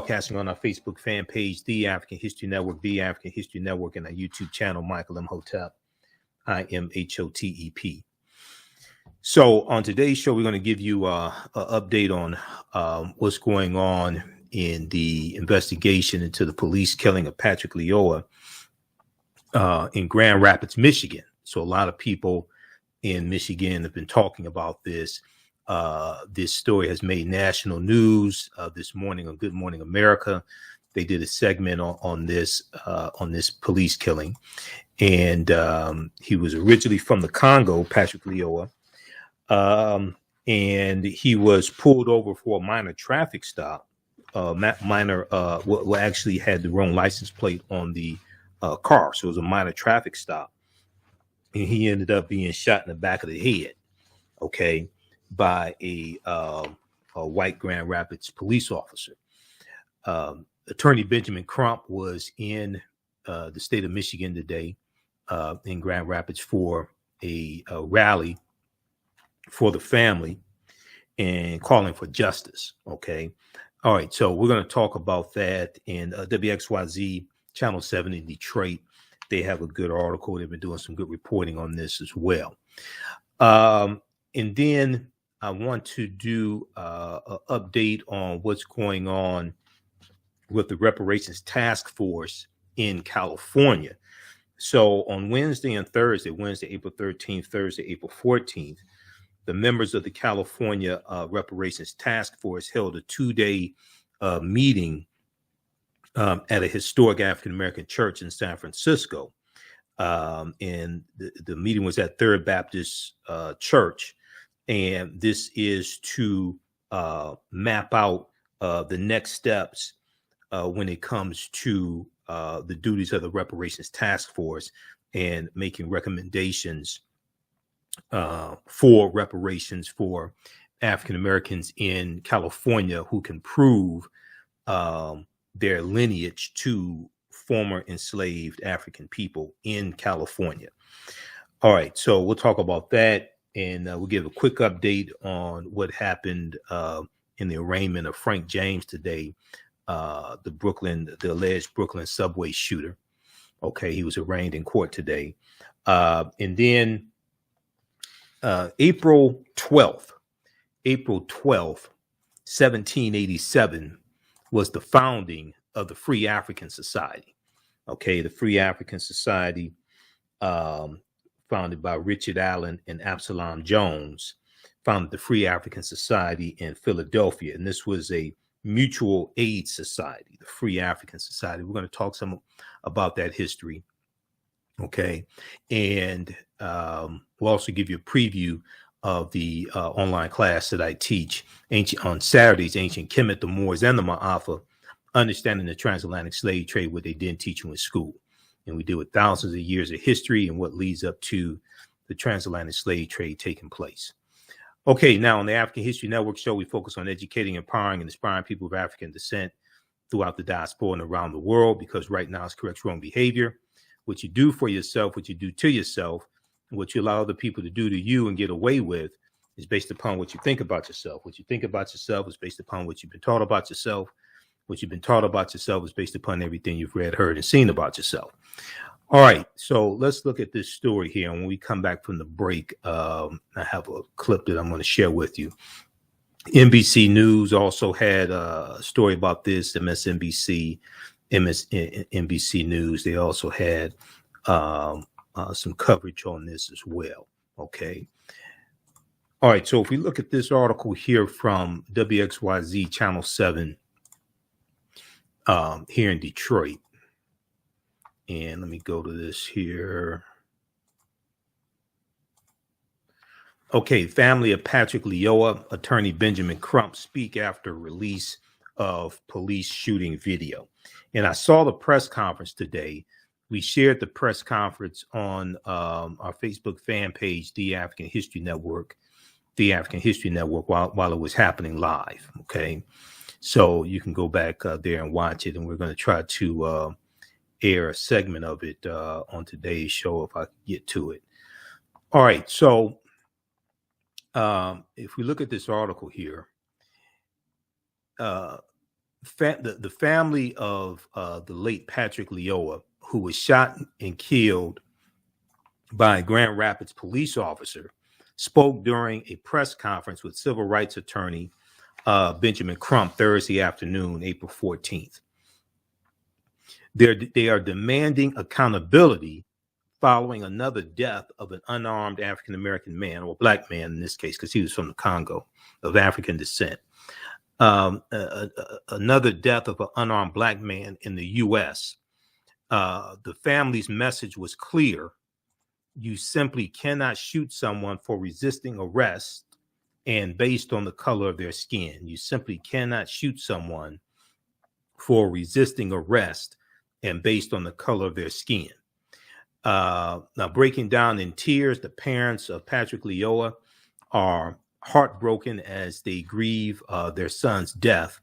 broadcasting on our Facebook fan page, The African History Network, The African History Network, and our YouTube channel, Michael Imhotep, Imhotep. So on today's show, we're going to give you an update on what's going on in the investigation into the police killing of Patrick Lyoya in Grand Rapids, Michigan. So a lot of people in Michigan have been talking about this. This story has made national news this morning on Good Morning America. They did a segment on this police killing. And he was originally from the Congo, Patrick Lyoya. And he was pulled over for a minor traffic stop. Actually had the wrong license plate on the car. So it was a minor traffic stop. And he ended up being shot in the back of the head, okay, by a white Grand Rapids police officer. Attorney Benjamin Crump was in the state of Michigan today in Grand Rapids for a rally for the family and calling for justice, okay? All right, so we're going to talk about that in WXYZ Channel 7 in Detroit. They have a good article. They've been doing some good reporting on this as well. And then I want to do an update on what's going on with the Reparations Taskforce in California. So on Wednesday and Thursday, Wednesday, April 13th, Thursday, April 14th, the members of the California Reparations Taskforce held a two-day meeting at a historic African-American church in San Francisco. And the meeting was at Third Baptist Church. And this is to map out the next steps when it comes to the duties of the Reparations Task Force and making recommendations for reparations for African Americans in California who can prove their lineage to former enslaved African people in California. All right, so we'll talk about that, and we'll give a quick update on what happened in the arraignment of Frank James today, the alleged Brooklyn subway shooter. Okay, he was arraigned in court today. And then April 12th, 1787 was the founding of the Free African Society. Okay, the Free African Society, founded by Richard Allen and Absalom Jones, founded the Free African Society in Philadelphia. And this was a mutual aid society, the Free African Society. We're going to talk some about that history. Okay, and we'll also give you a preview of the online class that I teach on Saturdays, Ancient Kemet, the Moors, and the Maafa, Understanding the Transatlantic Slave Trade, what they didn't teach you in school. And we deal with thousands of years of history and what leads up to the transatlantic slave trade taking place. Okay, now on the African History Network show, we focus on educating, empowering, and inspiring people of African descent throughout the diaspora and around the world, because right now it's correct wrong behavior. What you do for yourself, what you do to yourself, and what you allow other people to do to you and get away with is based upon what you think about yourself. What you think about yourself is based upon what you've been taught about yourself. What you've been taught about yourself is based upon everything you've read, heard, and seen about yourself. All right, so let's look at this story here. And when we come back from the break, I have a clip that I'm going to share with you. NBC News also had a story about this. NBC News, they also had some coverage on this as well. Okay. All right, so if we look at this article here from WXYZ Channel 7 here in Detroit, and let me go to this here. Okay, family of Patrick Lyoya, Attorney Benjamin Crump speak after release of police shooting video. And I saw the press conference today. We shared the press conference on our Facebook fan page, The African History Network, while it was happening live. Okay, so you can go back there and watch it, and we're going to try to air a segment of it on today's show if I can get to it. All right, so if we look at this article here, the family of the late Patrick Lyoya, who was shot and killed by a Grand Rapids police officer, spoke during a press conference with civil rights attorney Benjamin Crump Thursday afternoon, April 14th. They are demanding accountability following another death of an unarmed African-American man, or black man in this case, because he was from the Congo of African descent. Another death of an unarmed black man in the U.S. The family's message was clear. You simply cannot shoot someone for resisting arrest and based on the color of their skin. You simply cannot shoot someone for resisting arrest and based on the color of their skin. Now, breaking down in tears, the parents of Patrick Lyoya are heartbroken as they grieve their son's death.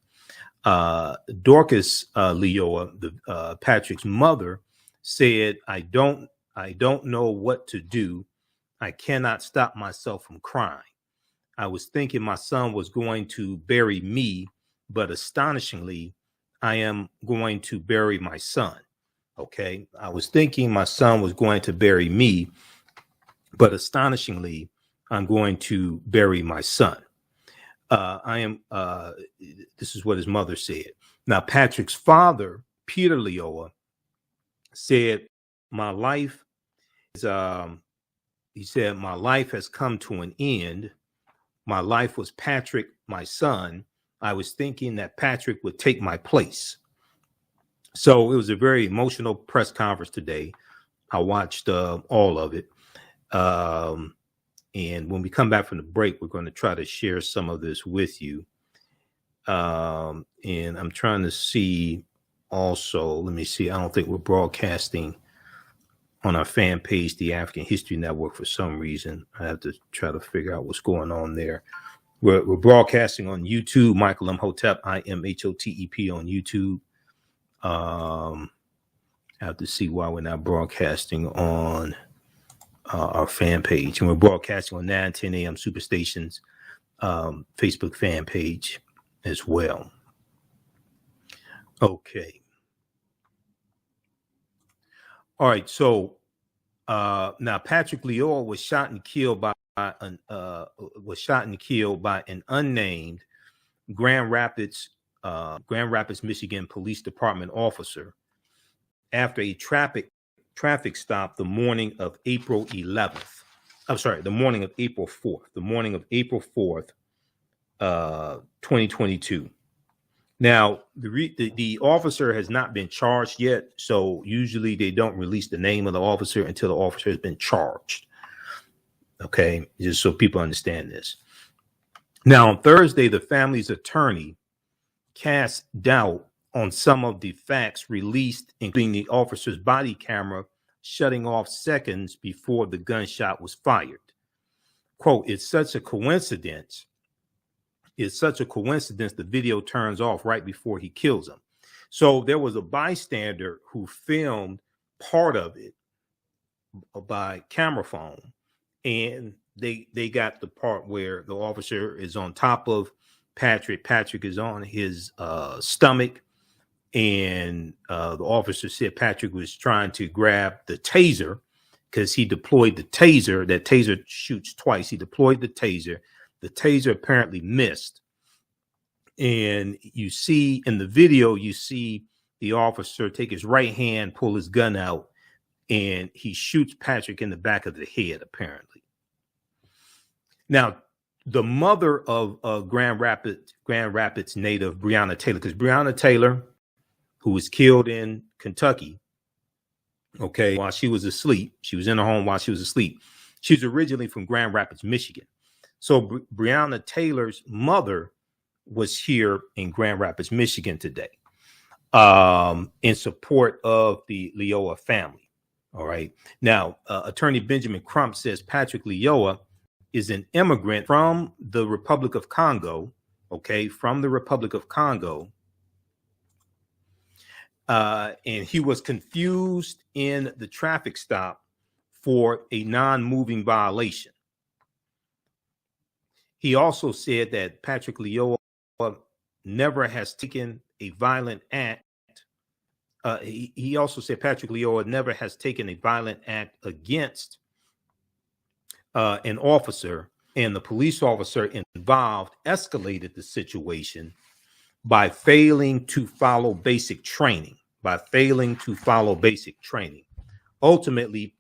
Dorcas Lyoya, Patrick's mother, said, I don't know what to do. I cannot stop myself from crying. I was thinking my son was going to bury me, but astonishingly, I am going to bury my son. Okay. I was thinking my son was going to bury me, but astonishingly, I'm going to bury my son. This is what his mother said. Now, Patrick's father, Peter Lyoya, said, my life is, he said, my life has come to an end. My life was Patrick, my son. I was thinking that Patrick would take my place. So it was a very emotional press conference today. I watched all of it. And when we come back from the break, we're going to try to share some of this with you. And I'm trying to see also, let me see, I don't think we're broadcasting on our fan page, the African History Network, for some reason. I have to try to figure out what's going on there. We're broadcasting on YouTube, Michael Imhotep, IMHOTEP on YouTube. I have to see why we're not broadcasting on our fan page. And we're broadcasting on 9:10 a.m. Superstation's Facebook fan page as well. Okay. All right. So now Patrick Lyoya was shot and killed by an unnamed Grand Rapids, Michigan Police Department officer after a traffic stop the morning of April 11th. I'm sorry, the morning of April 4th. The morning of April 4th, 2022. Now, the officer has not been charged yet, so usually they don't release the name of the officer until the officer has been charged. Okay, just so people understand this. Now, on Thursday, the family's attorney cast doubt on some of the facts released, including the officer's body camera shutting off seconds before the gunshot was fired. Quote, it's such a coincidence. It's such a coincidence the video turns off right before he kills him. So there was a bystander who filmed part of it by camera phone, and they got the part where the officer is on top of Patrick. Patrick is on his stomach, and the officer said Patrick was trying to grab the taser because he deployed the taser. That taser shoots twice. He deployed the taser. The taser apparently missed. And you see in the video, you see the officer take his right hand, pull his gun out, and he shoots Patrick in the back of the head, apparently. Now, the mother of Grand Rapids native Breonna Taylor, because Breonna Taylor, who was killed in Kentucky, okay, while she was asleep, she was in her home while she was asleep. She's originally from Grand Rapids, Michigan. So Breonna Taylor's mother was here in Grand Rapids, Michigan today, in support of the Lyoya family. All right. Now, Attorney Benjamin Crump says Patrick Lyoya is an immigrant from the Republic of Congo. Okay, from the Republic of Congo. And he was confused in the traffic stop for a non-moving violation. He also said that Patrick Lyoya never has taken a violent act. He also said Patrick Lyoya never has taken a violent act against an officer, and the police officer involved escalated the situation by failing to follow basic training, ultimately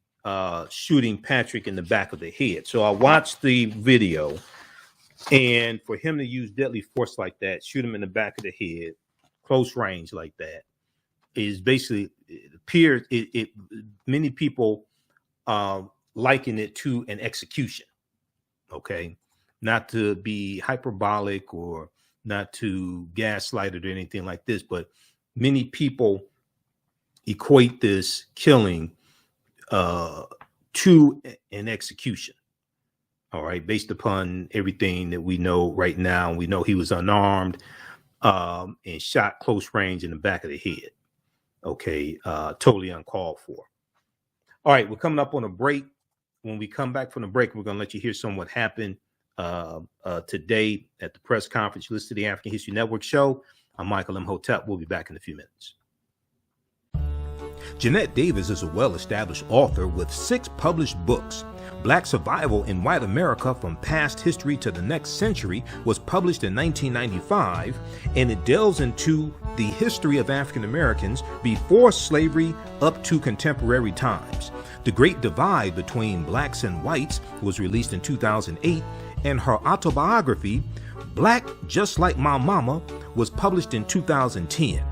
shooting Patrick in the back of the head. So I watched the video, and for him to use deadly force like that, shoot him in the back of the head, close range like that, is basically, it appears, many people liken it to an execution. Okay, not to be hyperbolic or not to gaslight it or anything like this, but many people equate this killing to an execution. All right, based upon everything that we know right now. We know he was unarmed and shot close range in the back of the head. Okay, totally uncalled for. All right, we're coming up on a break. When we come back from the break, we're going to let you hear some of what happened today at the press conference. You listen to the African History Network show. I'm Michael Imhotep. We'll be back in a few minutes. Jeanette Davis is a well-established author with 6 published books. Black Survival in White America from Past History to the Next Century was published in 1995, and it delves into the history of African Americans before slavery up to contemporary times. The Great Divide Between Blacks and Whites was released in 2008, and her autobiography, Black Just Like My Mama, was published in 2010.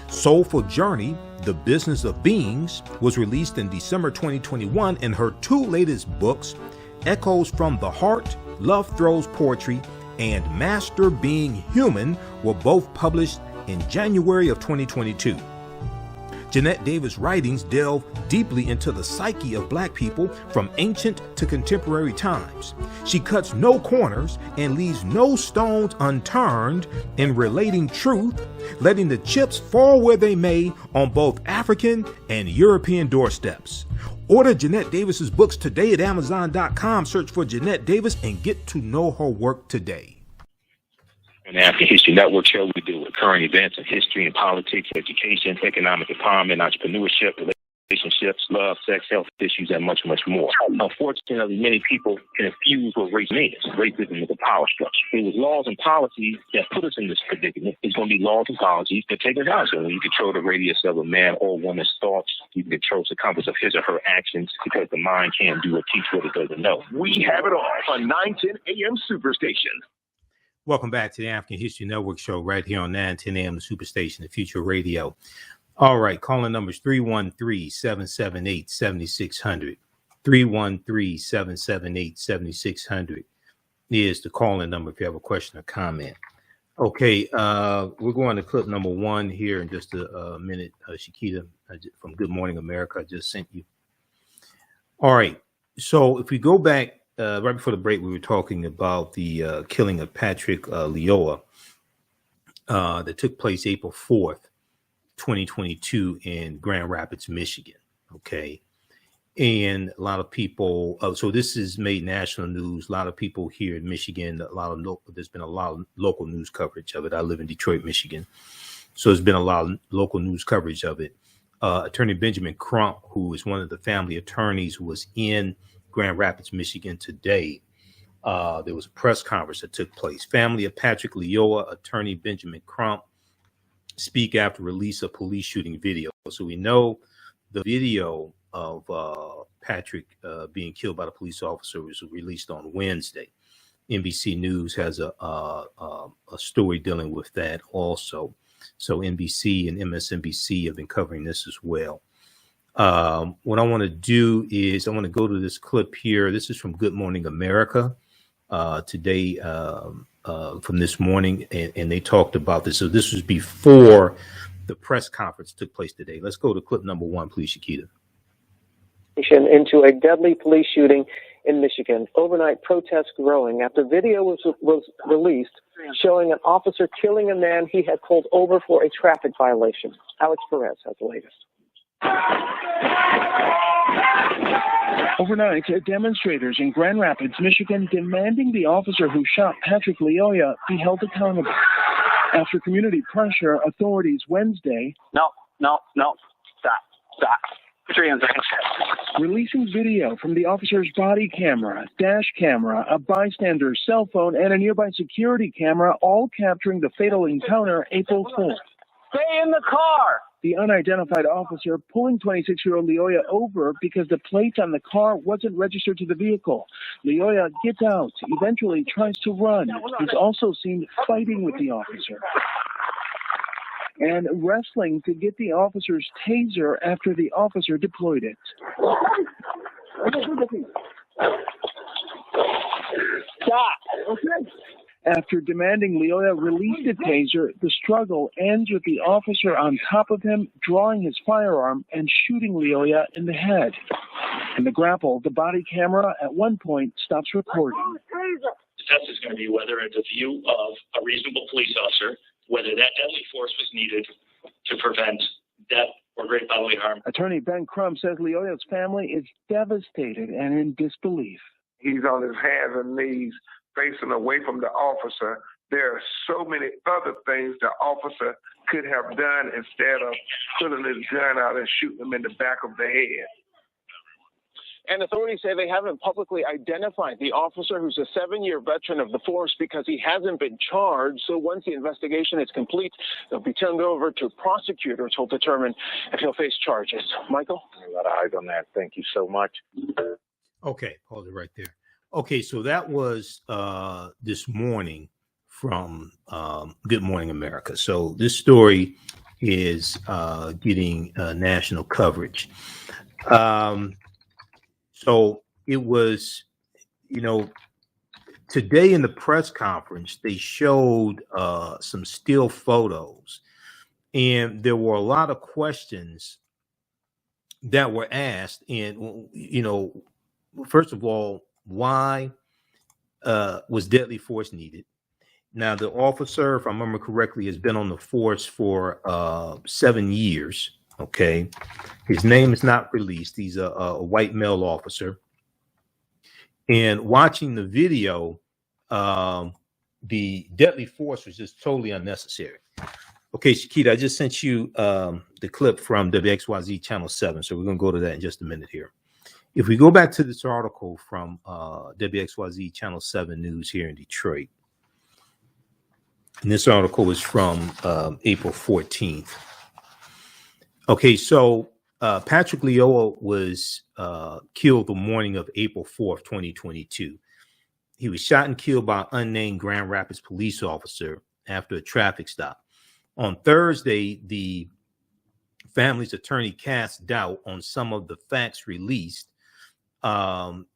Soulful Journey, The Business of Beings, was released in December 2021, and her 2 latest books, Echoes from the Heart, Love Throws Poetry, and Master Being Human, were both published in January of 2022. Jeanette Davis' writings delve deeply into the psyche of Black people from ancient to contemporary times. She cuts no corners and leaves no stones unturned in relating truth, letting the chips fall where they may on both African and European doorsteps. Order Jeanette Davis's books today at Amazon.com. Search for Jeanette Davis and get to know her work today. On the African History Network show, we deal with current events in history and politics, education, economic empowerment, entrepreneurship, relationships, love, sex, health issues, and much, much more. Unfortunately, many people confuse what race means. Racism is a power structure. It was laws and policies that put us in this predicament. It's going to be laws and policies that take us out. So when you control the radius of a man or woman's thoughts, you can control the compass of his or her actions, because the mind can't do or teach what it doesn't know. We have it all on 910 AM Superstation. Welcome back to the African History Network show right here on 910 AM, the Superstation, the Future Radio. All right, calling numbers 313-778-7600. 313-778-7600 is the calling number if you have a question or comment. Okay, we're going to clip number 1 here in just a minute. Shakita from Good Morning America, I just sent you. All right, so if we go back, right before the break, we were talking about the killing of Patrick Lyoya that took place April 4th, 2022 in Grand Rapids, Michigan. Okay. And a lot of people, so this has made national news. A lot of people here in Michigan, there's been a lot of local news coverage of it. I live in Detroit, Michigan. So there's been a lot of local news coverage of it. Attorney Benjamin Crump, who is one of the family attorneys, was in Grand Rapids, Michigan today. There was a press conference that took place. Family of Patrick Lyoya, Attorney Benjamin Crump, speak after release of police shooting video. So we know the video of Patrick being killed by the police officer was released on Wednesday. NBC News has a story dealing with that also. So NBC and MSNBC have been covering this as well. What I want to do is I want to go to this clip here. This is from Good Morning America today, from this morning, and they talked about this. So this was before the press conference took place today. Let's go to clip number 1, please, Shakita. Into a deadly police shooting in Michigan. Overnight protests growing after video was released showing an officer killing a man he had pulled over for a traffic violation. Alex Perez has the latest. Overnight, demonstrators in Grand Rapids, Michigan, demanding the officer who shot Patrick Lyoya be held accountable. After community pressure, authorities Wednesday No. Stop. Put your hands on. releasing video from the officer's body camera, dash camera, a bystander's cell phone, and a nearby security camera, all capturing the fatal encounter April 4th. Stay in the car. The unidentified officer pulling 26-year-old Lyoya over because the plate on the car wasn't registered to the vehicle. Lyoya gets out, eventually tries to run. He's also seen fighting with the officer and wrestling to get the officer's taser after the officer deployed it. Stop. Okay. After demanding Lyoya release the taser, the struggle ends with the officer on top of him, drawing his firearm and shooting Lyoya in the head. In the grapple, the body camera at one point stops recording. The test is going to be whether, in the view of a reasonable police officer, whether that deadly force was needed to prevent death or great bodily harm. Attorney Ben Crump says Lyoya's family is devastated and in disbelief. He's on his hands and knees facing away from the officer. There are so many other things the officer could have done instead of pulling his gun out and shooting him in the back of the head. And authorities say they haven't publicly identified the officer, who's a 7-year veteran of the force, because he hasn't been charged. So once the investigation is complete, they'll be turned over to prosecutors who'll determine if he'll face charges. Michael? A lot of eyes on that. Thank you so much. Okay, hold it right there. Okay, so that was this morning from Good Morning America. So this story is getting national coverage. So it was, today in the press conference, they showed some still photos, and there were a lot of questions that were asked. And, first of all, why was deadly force needed? Now, the officer, if I remember correctly, has been on the force for 7 years. Okay. His name is not released. He's a white male officer. And watching the video, the deadly force was just totally unnecessary. Okay, Shakita, I just sent you the clip from WXYZ Channel 7. So we're going to go to that in just a minute here. If we go back to this article from WXYZ Channel 7 News here in Detroit, and this article is from April 14th. Okay, so Patrick Lyoya was killed the morning of April 4th, 2022. He was shot and killed by an unnamed Grand Rapids police officer after a traffic stop. On Thursday, the family's attorney cast doubt on some of the facts released,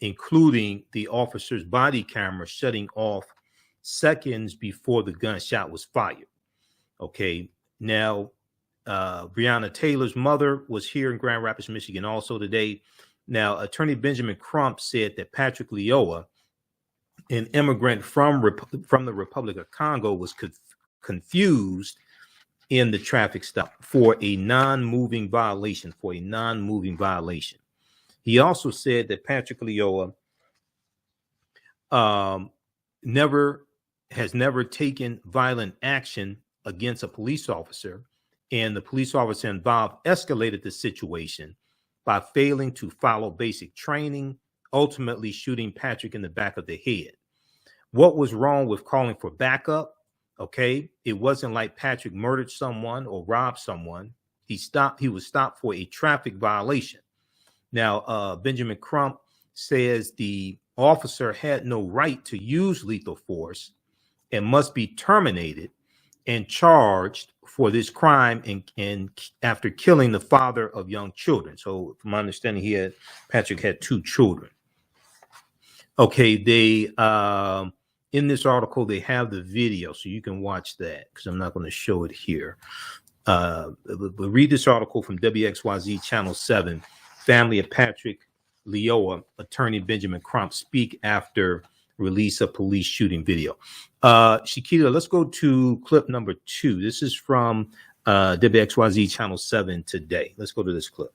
including the officer's body camera shutting off seconds before the gunshot was fired. Okay, now, Breonna Taylor's mother was here in Grand Rapids, Michigan also today. Now, Attorney Benjamin Crump said that Patrick Lyoya, an immigrant from the Republic of Congo, was confused in the traffic stop for a non-moving violation, He also said that Patrick Lyoya has never taken violent action against a police officer, and the police officer involved escalated the situation by failing to follow basic training, ultimately shooting Patrick in the back of the head. What was wrong with calling for backup? Okay, it wasn't like Patrick murdered someone or robbed someone. He was stopped for a traffic violation. Now, Benjamin Crump says the officer had no right to use lethal force and must be terminated and charged for this crime and after killing the father of young children. So from my understanding, Patrick had 2 children. Okay, they in this article they have the video, so you can watch that because I'm not going to show it here. But read this article from WXYZ Channel 7. Family of Patrick Lyoya, Attorney Benjamin Crump speak after release of police shooting video. Shakita, let's go to clip number 2. This is from WXYZ Channel 7 today. Let's go to this clip.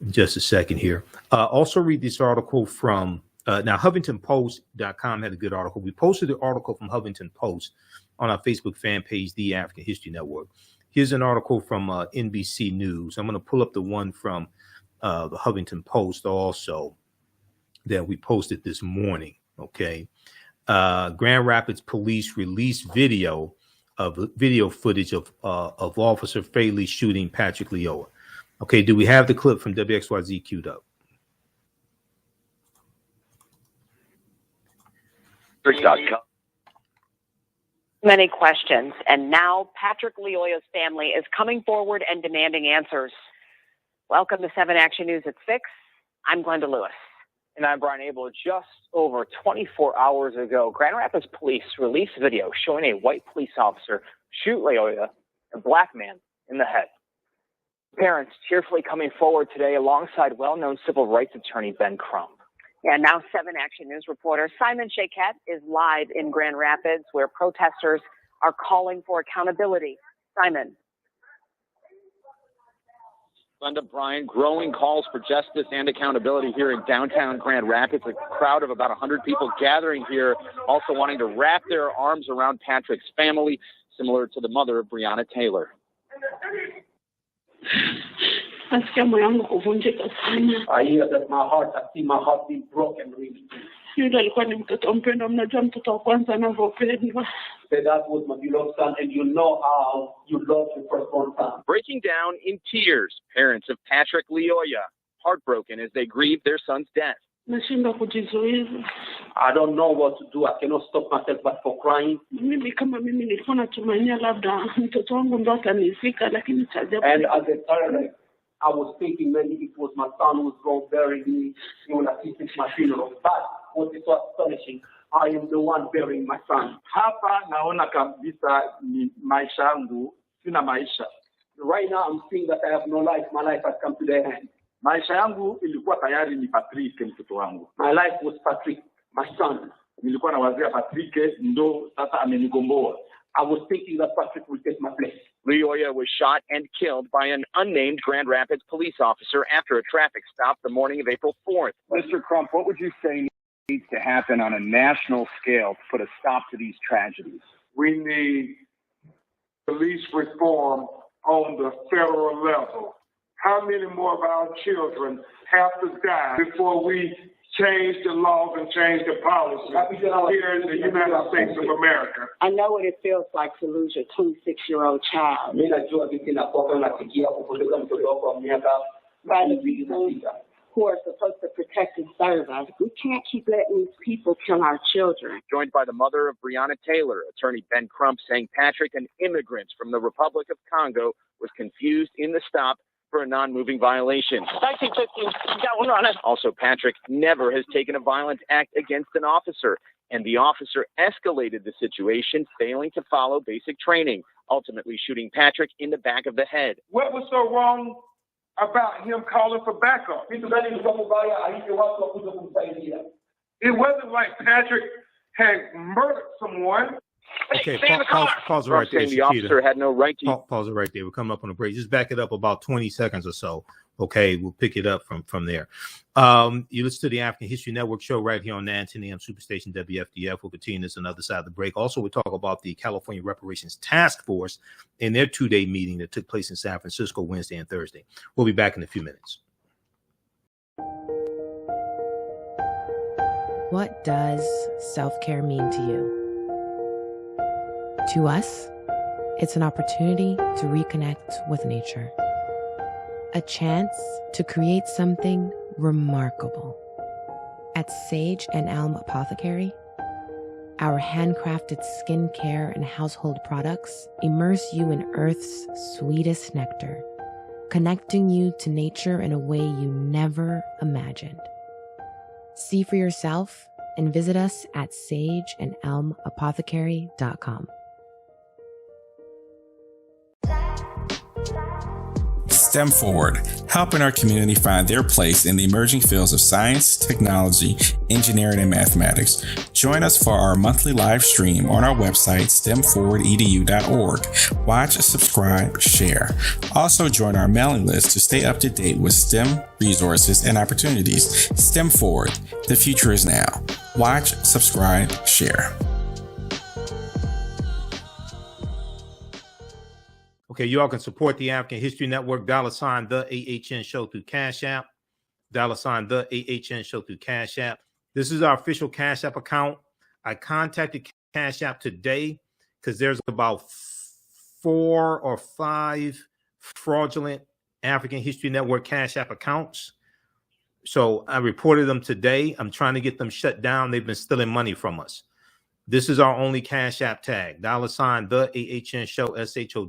Just a second here. Also read this article from now HuffingtonPost.com had a good article. We posted the article from Huffington Post on our Facebook fan page, The African History Network. Here's an article from NBC News. I'm going to pull up the one from the Huffington Post also that we posted this morning. Okay. Grand Rapids police released video footage of Officer fatally shooting Patrick Lyoya. Okay, do we have the clip from WXYZ queued up? Many questions, and now Patrick Lyoya's family is coming forward and demanding answers. Welcome to 7 Action News at 6. I'm Glenda Lewis. And I'm Brian Abel. Just over 24 hours ago, Grand Rapids police released video showing a white police officer shoot Lyoya, a black man, in the head. Parents tearfully coming forward today alongside well-known civil rights attorney Ben Crump. Yeah, now 7 Action News reporter Simon Shaquette is live in Grand Rapids where protesters are calling for accountability. Simon. Glenda, Brian, growing calls for justice and accountability here in downtown Grand Rapids. A crowd of about 100 people gathering here, also wanting to wrap their arms around Patrick's family, similar to the mother of Breonna Taylor. I hear that I see my heart being broken, really. Say that was my beloved son, and you know how you love your firstborn son. Breaking down in tears, parents of Patrick Lyoya, heartbroken as they grieve their son's death. I don't know what to do. I cannot stop myself but for crying. And as a parent, I was thinking maybe it was my son who was going to bury me when I assist my funeral. But what is so astonishing, I am the one burying my son. Right now, I'm seeing that I have no life. My life has come to their hand. My life was Patrick, my son. I was thinking that Patrick would take my place. Lyoya was shot and killed by an unnamed Grand Rapids police officer after a traffic stop the morning of April 4th. Mr. Crump, what would you say needs to happen on a national scale to put a stop to these tragedies? We need police reform on the federal level. How many more of our children have to die before we change the laws and change the policy here in the United States of America? I know what it feels like to lose your 26-year-old child. Who are supposed to protect and serve us. We can't keep letting these people kill our children. Joined by the mother of Breonna Taylor, attorney Ben Crump saying Patrick, an immigrant from the Republic of Congo, was confused in the stop for a non-moving violation. 1950, got one on it. Also, Patrick never has taken a violent act against an officer, and the officer escalated the situation, failing to follow basic training, ultimately shooting Patrick in the back of the head. What was so wrong about him calling for backup? It wasn't like Patrick had murdered someone. Okay, pause it right there. The officer had no right to. Pause it right there. We're coming up on a break. Just back it up about 20 seconds or so. Okay, we'll pick it up from there. You listen to the African History Network show right here on 910 AM Superstation WFDF. We'll continue this on the other side of the break. Also, we'll talk about the California Reparations Taskforce and their 2-day meeting that took place in San Francisco Wednesday and Thursday. We'll be back in a few minutes. What does self-care mean to you? To us, it's an opportunity to reconnect with nature. A chance to create something remarkable. At Sage and Elm Apothecary, our handcrafted skincare and household products immerse you in Earth's sweetest nectar, connecting you to nature in a way you never imagined. See for yourself and visit us at sageandelmapothecary.com. STEM Forward, helping our community find their place in the emerging fields of science, technology, engineering, and mathematics. Join us for our monthly live stream on our website, stemforwardedu.org. Watch, subscribe, share. Also join our mailing list to stay up to date with STEM resources and opportunities. STEM Forward, the future is now. Watch, subscribe, share. Okay, you all can support the African History Network, $ the AHN Show through Cash App, $ the AHN Show through Cash App. This is our official Cash App account. I contacted Cash App today because there's about 4 or 5 fraudulent African History Network Cash App accounts. So I reported them today. I'm trying to get them shut down. They've been stealing money from us. This is our only Cash App tag, $ the AHN Show, SHOW.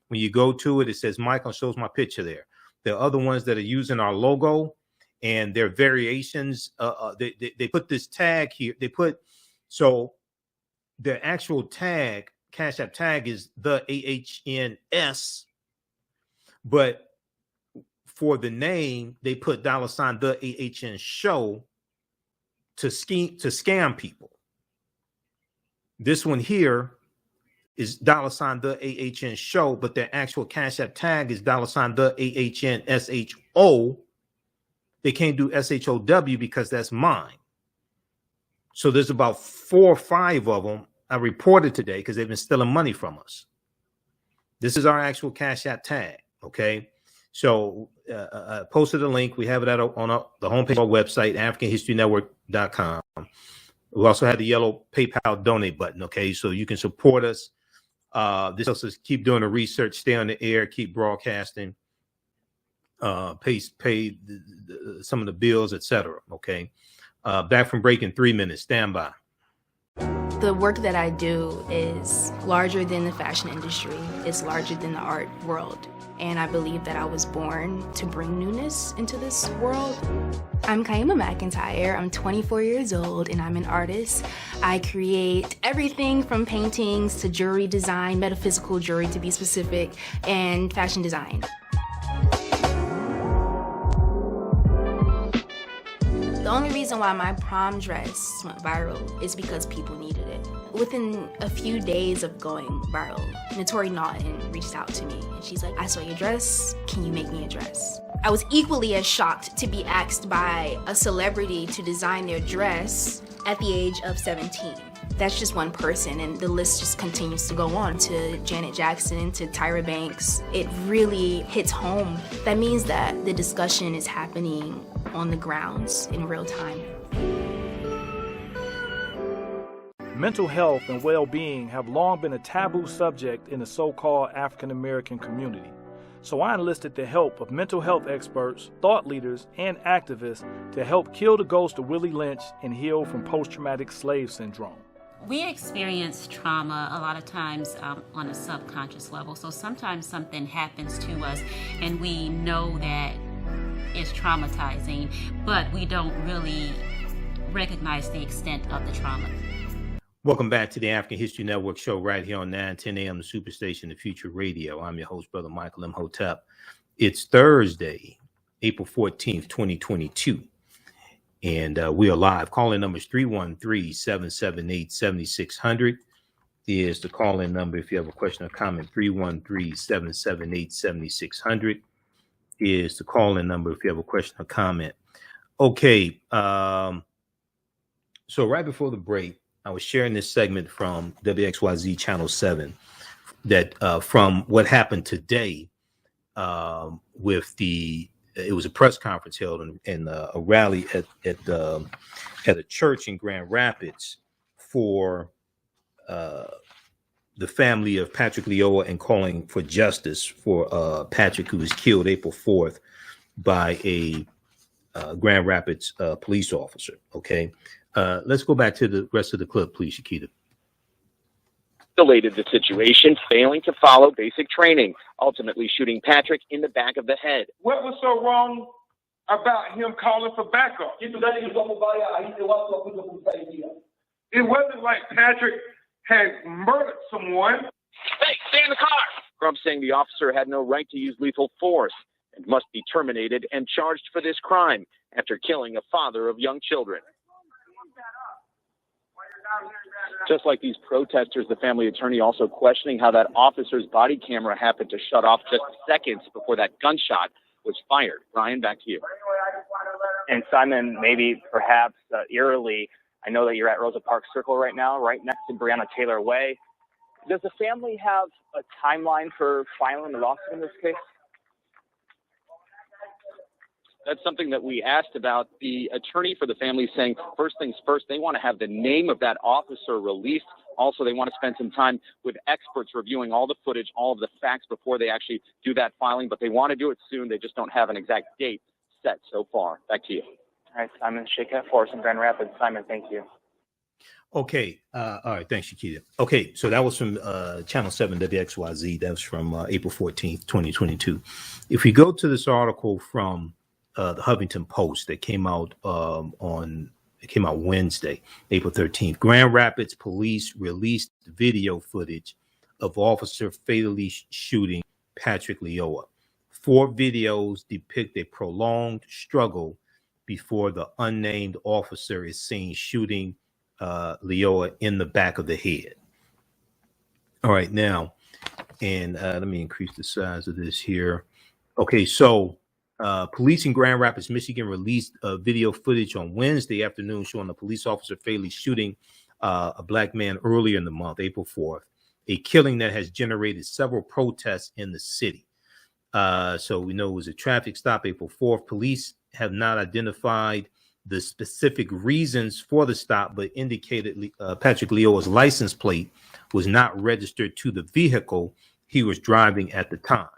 When you go to it, it says Michael, shows my picture there. There are other ones that are using our logo and their variations. They put this tag here. So their actual tag, Cash App tag, is the AHNS, but for the name, they put $ the AHN Show to scam people. This one here is $ the AHN Show, but their actual Cash App tag is $ the AHN SHO. They can't do SHOW because that's mine. So there's about 4 or 5 of them I reported today because they've been stealing money from us. This is our actual Cash App tag. Okay. So I posted a link. We have it on the homepage of our website, AfricanHistoryNetwork.com. We also have the yellow PayPal donate button. Okay. So you can support us. This helps us keep doing the research, stay on the air, keep broadcasting, pay some of the bills, etc. Okay. Back from break in 3 minutes. Stand by. The work that I do is larger than the fashion industry. It's larger than the art world. And I believe that I was born to bring newness into this world. I'm Kaima McIntyre. I'm 24 years old and I'm an artist. I create everything from paintings to jewelry design, metaphysical jewelry to be specific, and fashion design. The only reason why my prom dress went viral is because people needed it. Within a few days of going viral, Notori Naughton reached out to me and she's like, I saw your dress, can you make me a dress? I was equally as shocked to be asked by a celebrity to design their dress at the age of 17. That's just one person, and the list just continues to go on, to Janet Jackson, to Tyra Banks. It really hits home. That means that the discussion is happening on the grounds in real time. Mental health and well-being have long been a taboo subject in the so-called African American community. So I enlisted the help of mental health experts, thought leaders, and activists to help kill the ghost of Willie Lynch and heal from post-traumatic slave syndrome. We experience trauma a lot of times on a subconscious level. So sometimes something happens to us and we know that it's traumatizing, but we don't really recognize the extent of the trauma. Welcome back to the African History Network show right here on 910 a.m. the Superstation, the Future Radio. I'm your host, Brother Michael Imhotep. It's Thursday, April 14th, 2022. And we are live. Call-in number is 313-778-7600 is the call-in number. If you have a question or comment, 313-778-7600 is the call-in number. If you have a question or comment. Okay. So right before the break, I was sharing this segment from WXYZ Channel 7 that from what happened today with it was a press conference held in a rally at a church in Grand Rapids for the family of Patrick Lyoya and calling for justice for Patrick, who was killed April 4th by a Grand Rapids police officer. Okay. Let's go back to the rest of the clip, please, Shakita. Escalated the situation, failing to follow basic training, ultimately shooting Patrick in the back of the head. What was so wrong about him calling for backup? It wasn't like Patrick had murdered someone. Hey, stay in the car! Crump saying the officer had no right to use lethal force and must be terminated and charged for this crime after killing a father of young children. Just like these protesters, the family attorney also questioning how that officer's body camera happened to shut off just seconds before that gunshot was fired. Ryan, back to you. And Simon, maybe perhaps eerily, I know that you're at Rosa Parks Circle right now, right next to Breonna Taylor Way. Does the family have a timeline for filing the lawsuit in this case? That's something that we asked about. The attorney for the family saying, first things first, they want to have the name of that officer released. Also, they want to spend some time with experts reviewing all the footage, all of the facts before they actually do that filing. But they want to do it soon. They just don't have an exact date set so far. Back to you. All right, Simon Shakette Force in Grand Rapids. Simon, thank you. Okay. All right. Thanks, Shakita. Okay. So that was from Channel 7 WXYZ. That was from April 14th, 2022. If we go to this article from the Huffington Post that came out Wednesday, April 13th. Grand Rapids police released video footage of officer fatally shooting Patrick Lyoya. 4 videos depict a prolonged struggle before the unnamed officer is seen shooting Lyoya in the back of the head. All right, now, and let me increase the size of this here. Okay, so police in Grand Rapids, Michigan released video footage on Wednesday afternoon showing a police officer fatally shooting a black man earlier in the month, April 4th, a killing that has generated several protests in the city. So we know it was a traffic stop, April 4th. Police have not identified the specific reasons for the stop, but indicated Patrick Lyoya's license plate was not registered to the vehicle he was driving at the time.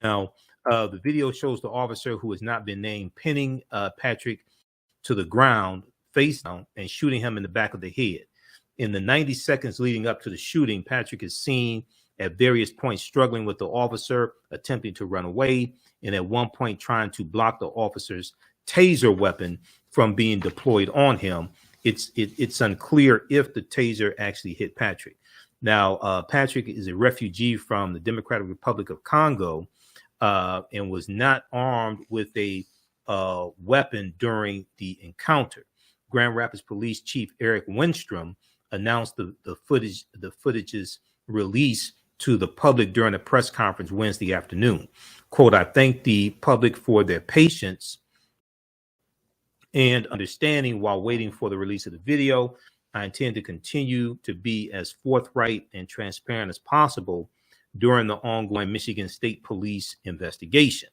Now, the video shows the officer, who has not been named, pinning Patrick to the ground, face down, and shooting him in the back of the head. In the 90 seconds leading up to the shooting, Patrick is seen at various points struggling with the officer, attempting to run away, and at one point trying to block the officer's taser weapon from being deployed on him. It's unclear if the taser actually hit Patrick. Now, Patrick is a refugee from the Democratic Republic of Congo, and was not armed with a weapon during the encounter. Grand Rapids Police Chief Eric Winstrom announced the footage's release to the public during a press conference Wednesday afternoon. Quote, "I thank the public for their patience and understanding while waiting for the release of the video. I intend to continue to be as forthright and transparent as possible during the ongoing Michigan State Police investigation."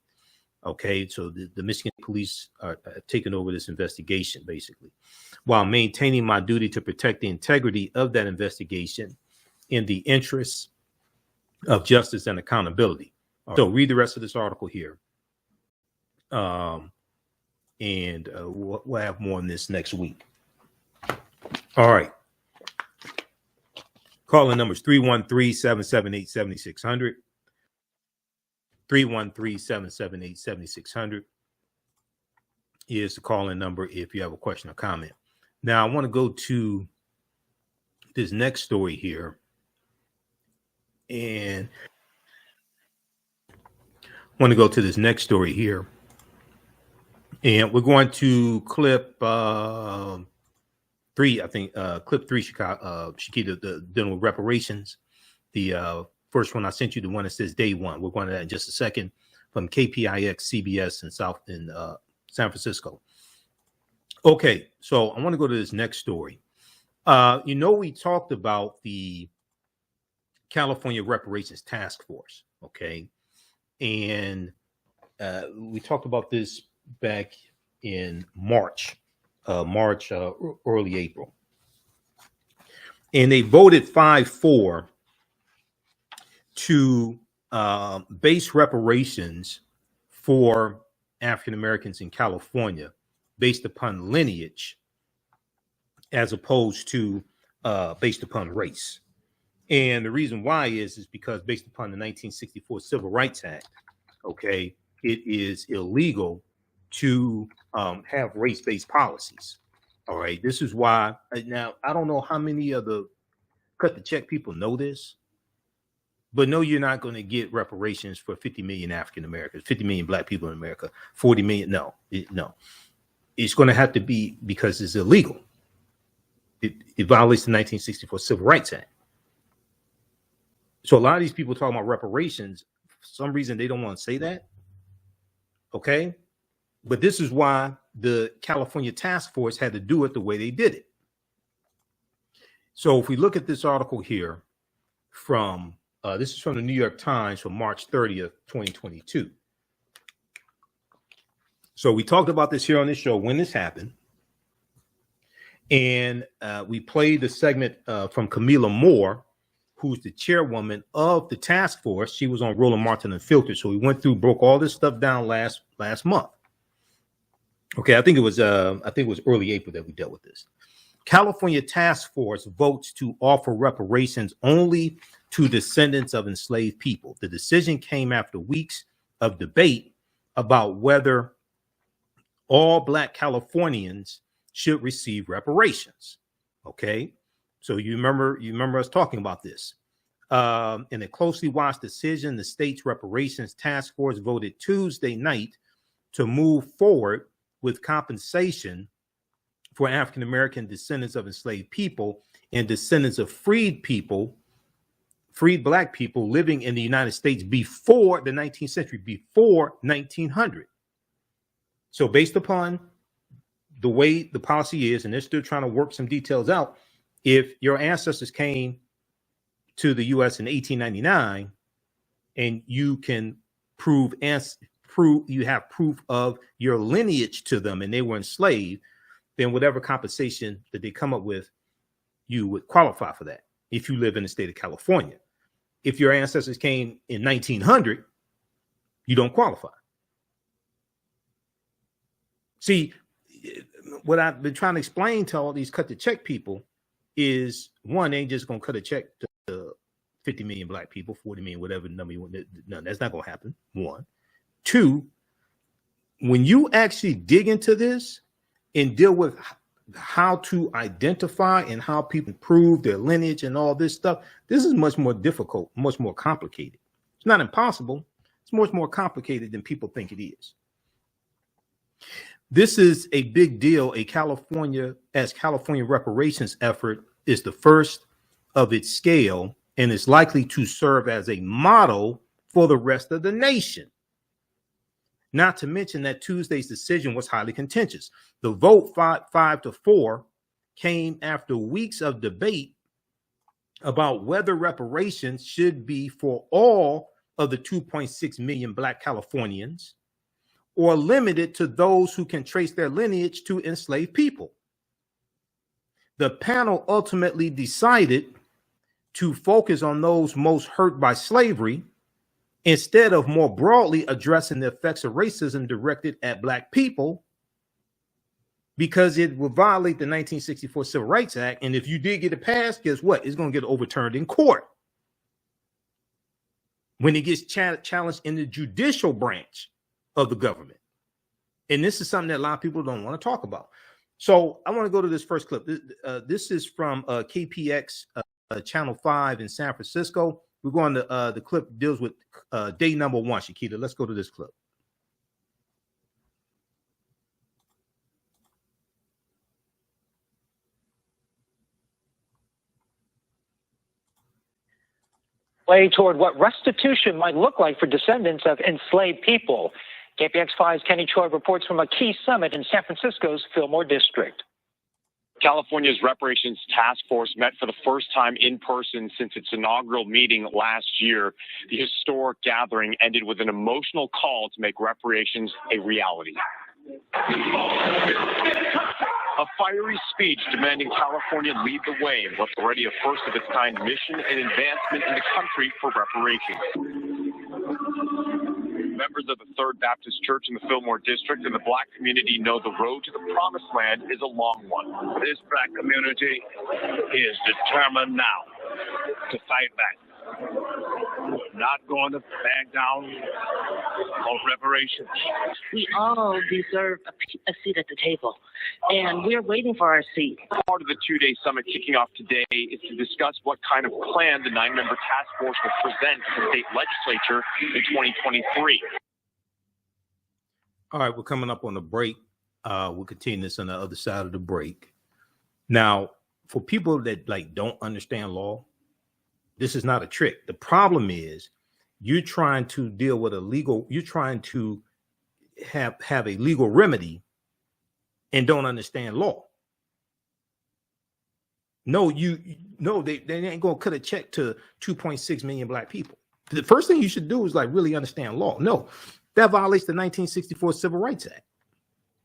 Okay, so the Michigan Police are taking over this investigation, basically, while maintaining my duty to protect the integrity of that investigation in the interests of justice and accountability. So read the rest of this article here. And we'll have more on this next week. All right. Calling numbers 313-778-7600. 313-778-7600 is the calling number if you have a question or comment. Now, I want to go to this next story here. And we're going to clip 3, I think, clip 3, Shakita, dealing with reparations. The first one I sent you, the one that says day one. We're going to that in just a second, from KPIX CBS in San Francisco. Okay, so I want to go to this next story. We talked about the California Reparations Taskforce, okay? And we talked about this back in March, early April. And they voted 5-4 to base reparations for African Americans in California based upon lineage as opposed to based upon race. And the reason why is because based upon the 1964 Civil Rights Act, okay, it is illegal to have race-based policies. All right, this is why. Now, I don't know how many of the cut the check people know this, but no, you're not going to get reparations for 50 million African Americans, 50 million Black people in America, 40 million. No. It's going to have to be because it's illegal. It violates the 1964 Civil Rights Act. So a lot of these people talking about reparations, for some reason they don't want to say that. Okay. But this is why the California Task Force had to do it the way they did it. So if we look at this article here from, this is from the New York Times from March 30th, 2022. So we talked about this here on this show when this happened. And we played the segment from Camila Moore, who's the chairwoman of the task force. She was on Roland Martin Unfiltered. So we went through, broke all this stuff down last month. Okay, I think it was early April that we dealt with this. California task force votes to offer reparations only to descendants of enslaved people. The decision came after weeks of debate about whether all Black Californians should receive reparations. Okay, so you remember us talking about this. In a closely watched decision, the state's Reparations Task Force voted Tuesday night to move forward with compensation for African American descendants of enslaved people and descendants of freed Black people living in the United States before the 19th century, before 1900. So based upon the way the policy is, and they're still trying to work some details out, if your ancestors came to the U.S. in 1899 and you can prove you have proof of your lineage to them and they were enslaved, then whatever compensation that they come up with, you would qualify for that if you live in the state of California. If your ancestors came in 1900, you don't qualify. See, what I've been trying to explain to all these cut the check people is, one, they ain't just going to cut a check to 50 million Black people, 40 million, whatever number you want. No, that's not going to happen. One. Two, when you actually dig into this and deal with how to identify and how people prove their lineage and all this stuff, this is much more difficult, much more complicated. It's not impossible. It's much more complicated than people think it is. This is a big deal. California reparations effort is the first of its scale and is likely to serve as a model for the rest of the nation. Not to mention that Tuesday's decision was highly contentious. The vote 5-4 came after weeks of debate about whether reparations should be for all of the 2.6 million Black Californians or limited to those who can trace their lineage to enslaved people. The panel ultimately decided to focus on those most hurt by slavery instead of more broadly addressing the effects of racism directed at Black people, because it would violate the 1964 Civil Rights Act. And if you did get it passed, guess what? It's going to get overturned in court when it gets challenged in the judicial branch of the government. And this is something that a lot of people don't want to talk about. So I want to go to this first clip. This is from KPX Channel 5 in San Francisco. We're going to the clip deals with day number 1. Shakita, let's go to this clip. Way toward what restitution might look like for descendants of enslaved people. KPX5's Kenny Choi reports from a key summit in San Francisco's Fillmore District. California's Reparations Taskforce met for the first time in person since its inaugural meeting last year. The historic gathering ended with an emotional call to make reparations a reality. A fiery speech demanding California lead the way in what's already a first-of-its-kind mission and advancement in the country for reparations. Members of the Third Baptist Church in the Fillmore District and the Black community know the road to the promised land is a long one. This Black community is determined now to fight back. We're not going to back down on reparations. We all deserve a seat at the table, and we're waiting for our seat. Part of the two-day summit kicking off today is to discuss what kind of plan the 9-member task force will present to the state legislature in 2023. All right, we're coming up on the break. We'll continue this on the other side of the break. Now, for people that don't understand law, this is not a trick. The problem is you're trying to deal with you're trying to have a legal remedy and don't understand law. No, they ain't gonna cut a check to 2.6 million black people. The first thing you should do is like really understand law. No, that violates the 1964 Civil Rights Act.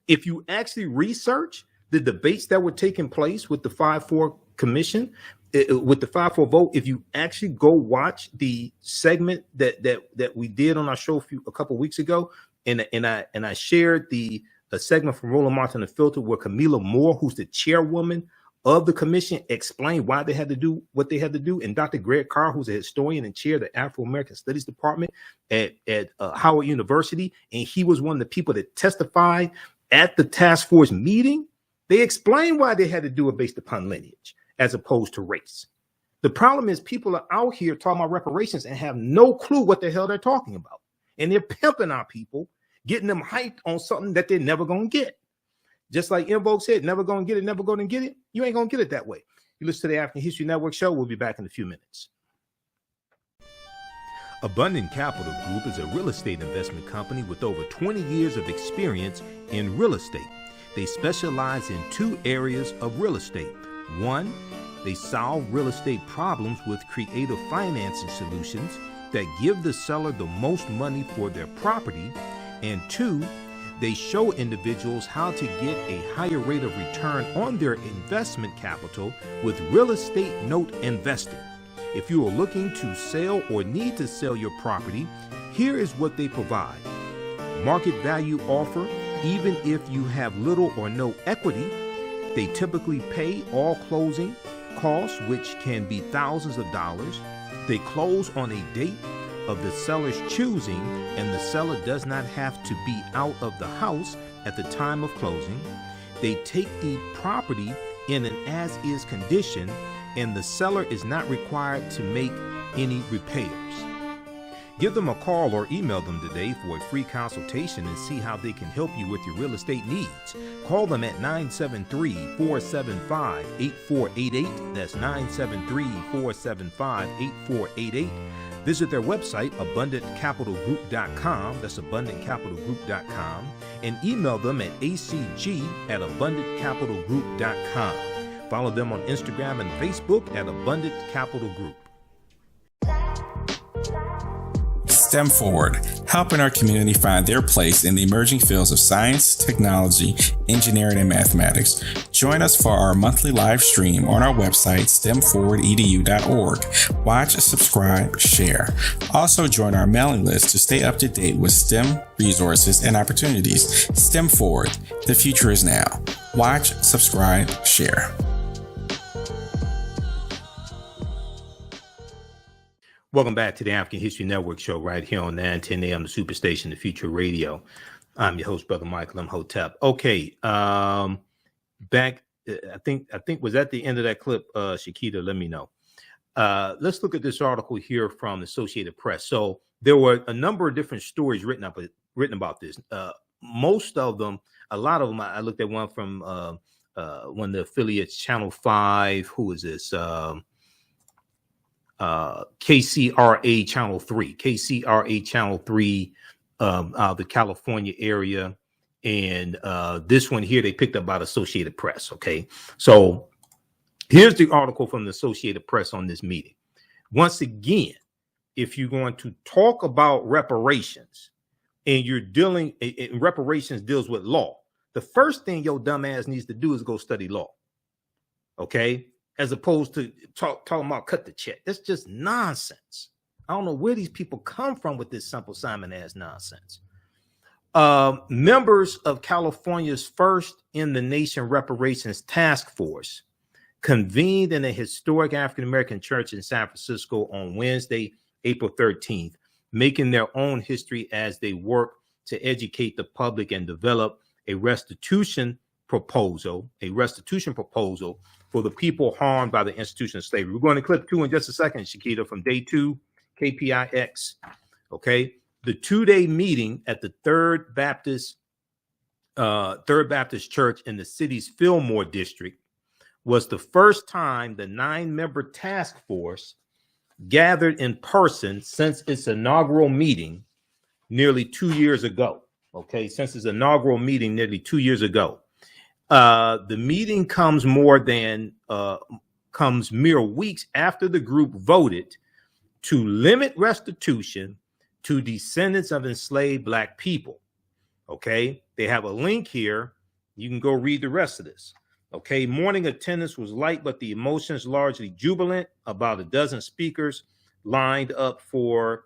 If you actually research the debates that were taking place with the 5-4 commission, with the 5-4 vote, if you actually go watch the segment that we did on our show a couple of weeks ago, and I shared the segment from Roland Martin Unfiltered where Camila Moore, who's the chairwoman of the commission, explained why they had to do what they had to do, and Dr. Greg Carr, who's a historian and chair of the Afro-American Studies Department at Howard University, and he was one of the people that testified at the task force meeting. They explained why they had to do it based upon lineage as opposed to race. The problem is people are out here talking about reparations and have no clue what the hell they're talking about. And they're pimping our people, getting them hyped on something that they're never going to get. Just like Invoke said, never going to get it, never going to get it. You ain't going to get it that way. You listen to the African History Network show. We'll be back in a few minutes. Abundant Capital Group is a real estate investment company with over 20 years of experience in real estate. They specialize in 2 areas of real estate. 1, they solve real estate problems with creative financing solutions that give the seller the most money for their property. And 2, they show individuals how to get a higher rate of return on their investment capital with real estate note investing. If you are looking to sell or need to sell your property, here is what they provide. Market value offer, even if you have little or no equity. They typically pay all closing costs, which can be thousands of dollars. They close on a date of the seller's choosing, and the seller does not have to be out of the house at the time of closing. They take the property in an as-is condition, and the seller is not required to make any repairs. Give them a call or email them today for a free consultation and see how they can help you with your real estate needs. Call them at 973-475-8488. That's 973-475-8488. Visit their website, abundantcapitalgroup.com. That's abundantcapitalgroup.com. And email them at acg@abundantcapitalgroup.com. Follow them on Instagram and Facebook at Abundant Capital Group. STEM Forward, helping our community find their place in the emerging fields of science, technology, engineering, and mathematics. Join us for our monthly live stream on our website, stemforwardedu.org. Watch, subscribe, share. Also join our mailing list to stay up to date with STEM resources and opportunities. STEM Forward, the future is now. Watch, subscribe, share. Welcome back to the African History Network show right here on 910 AM, the Superstation, the Future Radio. I'm your host, Brother Michael Imhotep. Okay, back, I think was that the end of that clip, Shakita? Let me know. Let's look at this article here from the Associated Press. So there were a number of different stories written about this. Most of them, a lot of them, I looked at one from one of the affiliates, Channel 5. Who is this? KCRA Channel 3, KCRA Channel 3, the California area. And this one here, they picked up by the Associated Press. Okay, so here's the article from the Associated Press on this meeting. Once again, if you're going to talk about reparations and you're dealing, and reparations deals with law, the first thing your dumb ass needs to do is go study law. Okay, as opposed to talking about cut the check. That's just nonsense. I don't know where these people come from with this Simple Simon ass nonsense. Members of California's first in the nation Reparations Taskforce convened in a historic African-American church in San Francisco on Wednesday, April 13th, making their own history as they work to educate the public and develop a restitution proposal for the people harmed by the institution of slavery. We're going to clip 2 in just a second, Shakita, from day 2, KPIX. Okay, the 2-day meeting at the Third Baptist Church in the city's Fillmore district was the first time the 9-member task force gathered in person since its inaugural meeting nearly 2 years ago. Okay, since its inaugural meeting nearly 2 years ago. The meeting comes more than comes mere weeks after the group voted to limit restitution to descendants of enslaved Black people. Okay, they have a link here. You can go read the rest of this. Okay, morning attendance was light, but the emotions largely jubilant. About a dozen speakers lined up for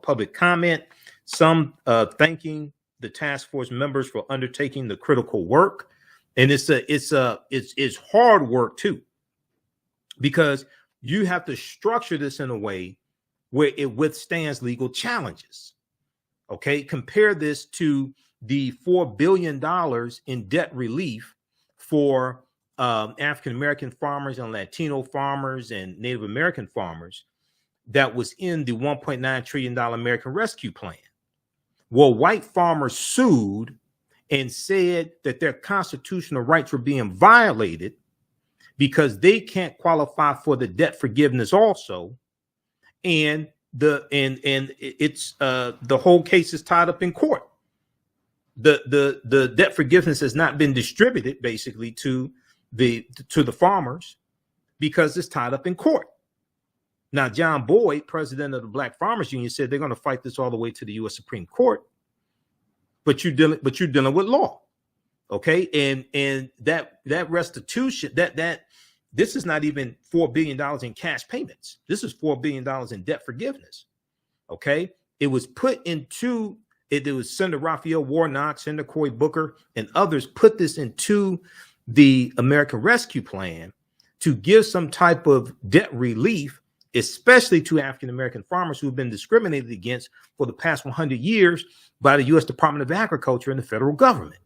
public comment. Some thanking the task force members for undertaking the critical work, and it's hard work too, because you have to structure this in a way where it withstands legal challenges. Okay, compare this to the $4 billion in debt relief for African-American farmers and Latino farmers and Native American farmers that was in the $1.9 trillion American Rescue Plan. Well, white farmers sued and said that their constitutional rights were being violated because they can't qualify for the debt forgiveness also. And the whole case is tied up in court. The debt forgiveness has not been distributed basically to the farmers because it's tied up in court. Now, John Boyd, president of the Black Farmers Union, said they're going to fight this all the way to the U.S. Supreme Court. But you're dealing with law, okay? And that restitution, that this is not even $4 billion in cash payments. This is $4 billion in debt forgiveness, okay? It was put into it was Senator Raphael Warnock, Senator Cory Booker, and others put this into the American Rescue Plan to give some type of debt relief, especially to African-American farmers who have been discriminated against for the past 100 years by the U.S. Department of Agriculture and the federal government.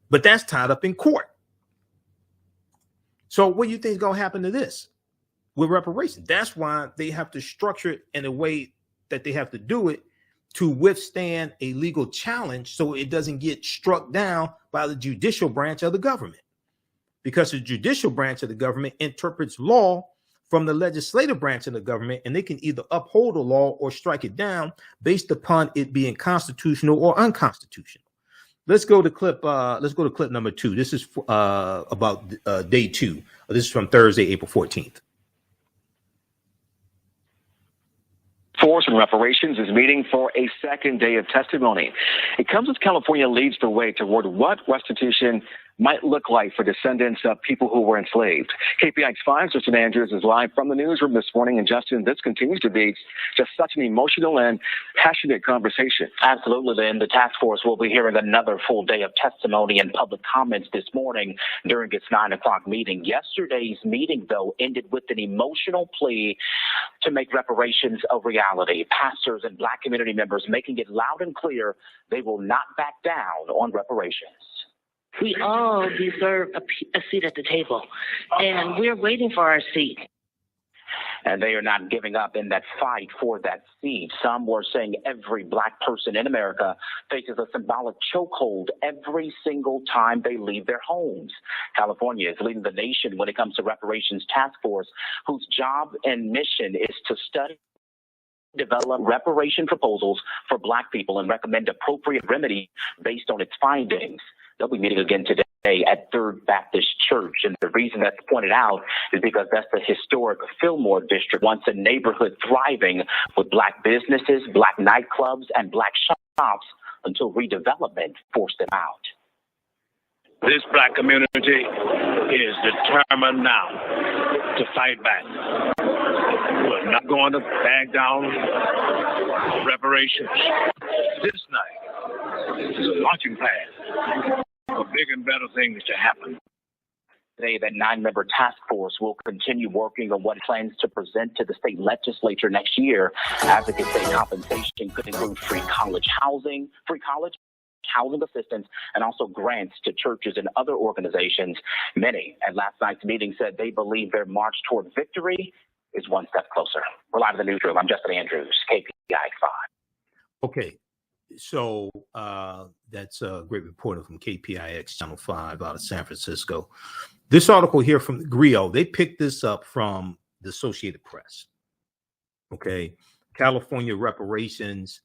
But that's tied up in court. So what do you think is going to happen to this with reparations? That's why they have to structure it in a way that they have to do it to withstand a legal challenge so it doesn't get struck down by the judicial branch of the government. Because the judicial branch of the government interprets law from the legislative branch of the government, and they can either uphold a law or strike it down based upon it being constitutional or unconstitutional. Let's go to clip number 2. This is about day 2. This is from Thursday, April 14th. Force and Reparations is meeting for a second day of testimony. It comes as California leads the way toward what restitution might look like for descendants of people who were enslaved. KPIX 5's Justin Andrews is live from the newsroom this morning. And Justin, this continues to be just such an emotional and passionate conversation. Absolutely, Lynn. The task force will be hearing another full day of testimony and public comments this morning during its 9 o'clock meeting. Yesterday's meeting, though, ended with an emotional plea to make reparations a reality. Pastors and Black community members making it loud and clear they will not back down on reparations. We all deserve a seat at the table, and we're waiting for our seat. And they are not giving up in that fight for that seat. Some were saying every Black person in America faces a symbolic chokehold every single time they leave their homes. California is leading the nation when it comes to Reparations Taskforce, whose job and mission is to study, develop reparation proposals for Black people and recommend appropriate remedy based on its findings. They'll be meeting again today at Third Baptist Church. And the reason that's pointed out is because that's the historic Fillmore district, once a neighborhood thriving with Black businesses, Black nightclubs, and Black shops until redevelopment forced them out. This Black community is determined now to fight back. We're not going to back down on reparations. This night is a launching pad for bigger and better things to happen. Today, that 9-member task force will continue working on what it plans to present to the state legislature next year. Advocates say compensation could include free college housing assistance, and also grants to churches and other organizations. Many at last night's meeting said they believe their march toward victory is one step closer. We're live in the newsroom. I'm Justin Andrews, KPIX 5. Okay. So that's a great reporter from KPIX Channel 5 out of San Francisco. This article here from the Griot, they picked this up from the Associated Press. Okay. California reparations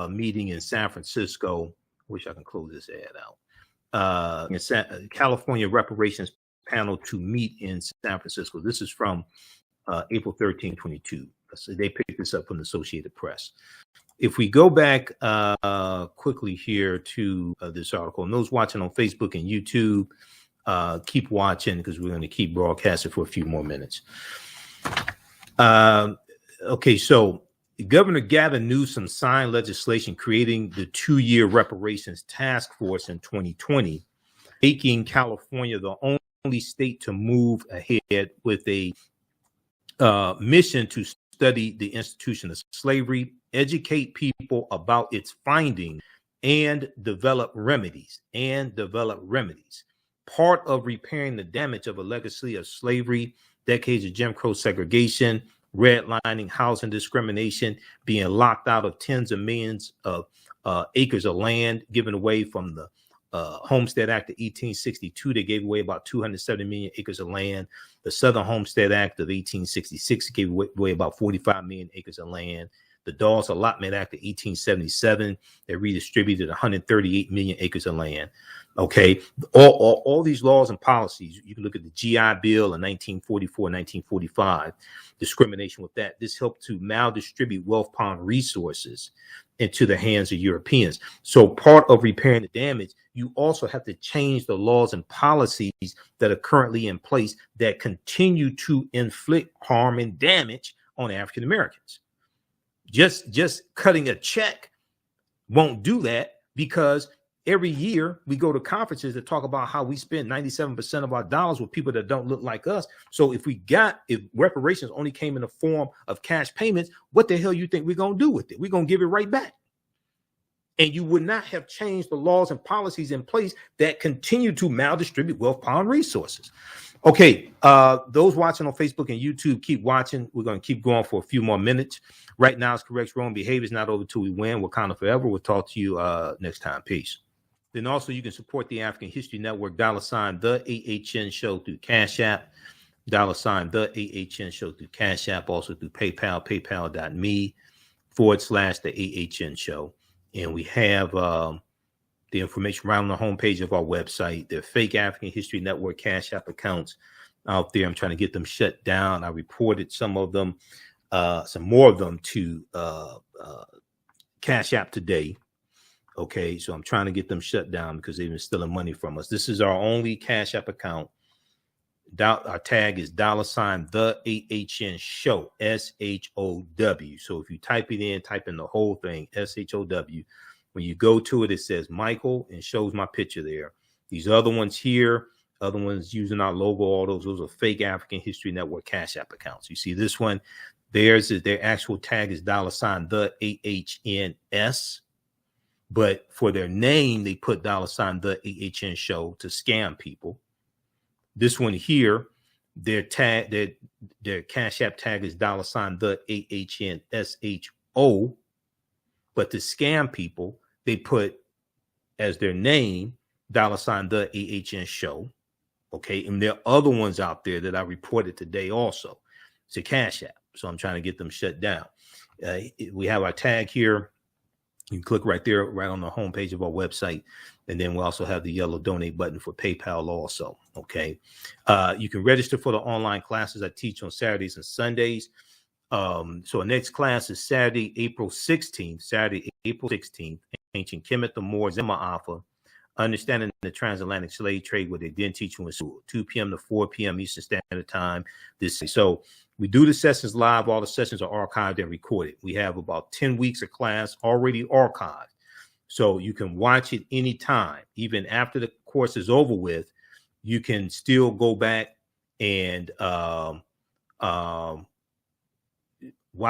meeting in San Francisco. Wish I can close this ad out. California reparations panel to meet in San Francisco. This is from April 13, 22. So they picked this up from the Associated Press. If we go back quickly here to this article, and those watching on Facebook and YouTube, keep watching because we're going to keep broadcasting for a few more minutes. Okay, so Governor Gavin Newsom signed legislation creating the 2-year Reparations Taskforce in 2020, making California the only state to move ahead with a mission to study the institution of slavery, educate people about its findings, and develop remedies. Part of repairing the damage of a legacy of slavery, decades of Jim Crow segregation, redlining, housing discrimination, being locked out of tens of millions of acres of land given away from the Homestead Act of 1862. They gave away about 270 million acres of land. The Southern Homestead Act of 1866 gave away about 45 million acres of land. The Dawes Allotment Act of 1877, they redistributed 138 million acres of land. Okay, all these laws and policies, you can look at the GI Bill in 1944, 1945, discrimination with that. This helped to maldistribute wealth pond resources into the hands of Europeans. So part of repairing the damage, you also have to change the laws and policies that are currently in place that continue to inflict harm and damage on African Americans. Just cutting a check won't do that, because every year we go to conferences that talk about how we spend 97% of our dollars with people that don't look like us. So if reparations only came in the form of cash payments, what the hell you think we're going to do with it? We're going to give it right back. And you would not have changed the laws and policies in place that continue to maldistribute wealth pond resources. Okay, those watching on Facebook and YouTube, keep watching. We're going to keep going for a few more minutes. Right now, it's correct wrong behavior is not over till we win. Wakanda forever. We'll talk to you next time. Peace. Then also you can support the African History Network, $ the AHN Show through Cash App, $ the AHN Show through Cash App, also through PayPal, paypal.me/the AHN Show. And we have the information right on the homepage of our website. They're fake African History Network Cash App accounts out there. I'm trying to get them shut down. I reported some of them, some more of them to Cash App today. Okay, so I'm trying to get them shut down because they've been stealing money from us. This is our only Cash App account. Our tag is $ the AHN Show, SHOW. So if you type it in, type in the whole thing, SHOW. When you go to it, it says Michael and shows my picture there. These other ones here, other ones using our logo, all those are fake African History Network Cash App accounts. You see this one, their actual tag is $ the AHNS. But for their name, they put $ the AHN Show to scam people. This one here, their tag, their Cash App tag is $ the AHNSHO. But to scam people, they put as their name $ the AHN Show. Okay, and there are other ones out there that I reported today also. It's a Cash App, so I'm trying to get them shut down. We have our tag here. You can click right there, right on the homepage of our website. And then we also have the yellow donate button for PayPal also. Okay. You can register for the online classes I teach on Saturdays and Sundays. So our next class is Saturday, April 16th, Ancient Kemet, the Moors, and Maafa, Understanding the Transatlantic Slave Trade, what they didn't teach you in school, 2 p.m. to 4 p.m. Eastern Standard Time. So we do the sessions live. All the sessions are archived and recorded. We have about 10 weeks of class already archived. So you can watch it anytime. Even after the course is over with, you can still go back and why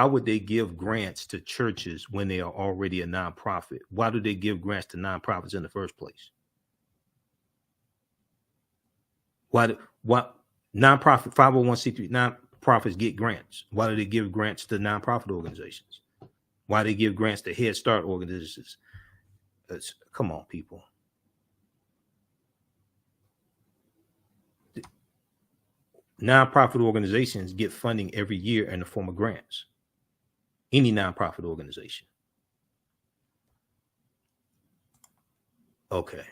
would they give grants to churches when they are already a nonprofit? Why do they give grants to nonprofits in the first place? Why nonprofit 501c3 nonprofits get grants? Why do they give grants to nonprofit organizations? Why do they give grants to Head Start organizations? Come on, people. Nonprofit organizations get funding every year in the form of grants. Any nonprofit organization. Okay.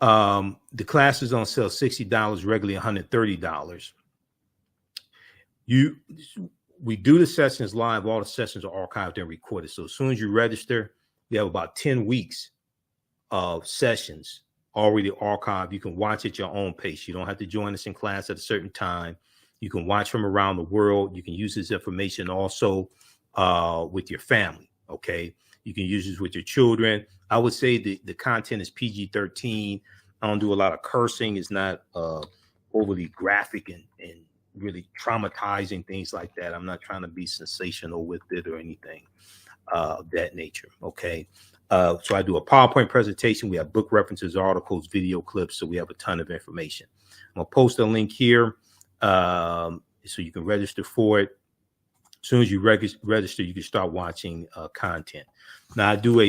The class is on sale $60, regularly $130. We do the sessions live. All the sessions are archived and recorded. So as soon as you register, we have about 10 weeks of sessions already archived. You can watch at your own pace. You don't have to join us in class at a certain time. You can watch from around the world. You can use this information also with your family. Okay. You can use this with your children. I would say the content is PG-13. I don't do a lot of cursing. It's not overly graphic and really traumatizing, things like that. I'm not trying to be sensational with it or anything of that nature. Okay. So I do a PowerPoint presentation. We have book references, articles, video clips. So we have a ton of information. I'm going to post a link here so you can register for it. As soon as you register, you can start watching content. Now I do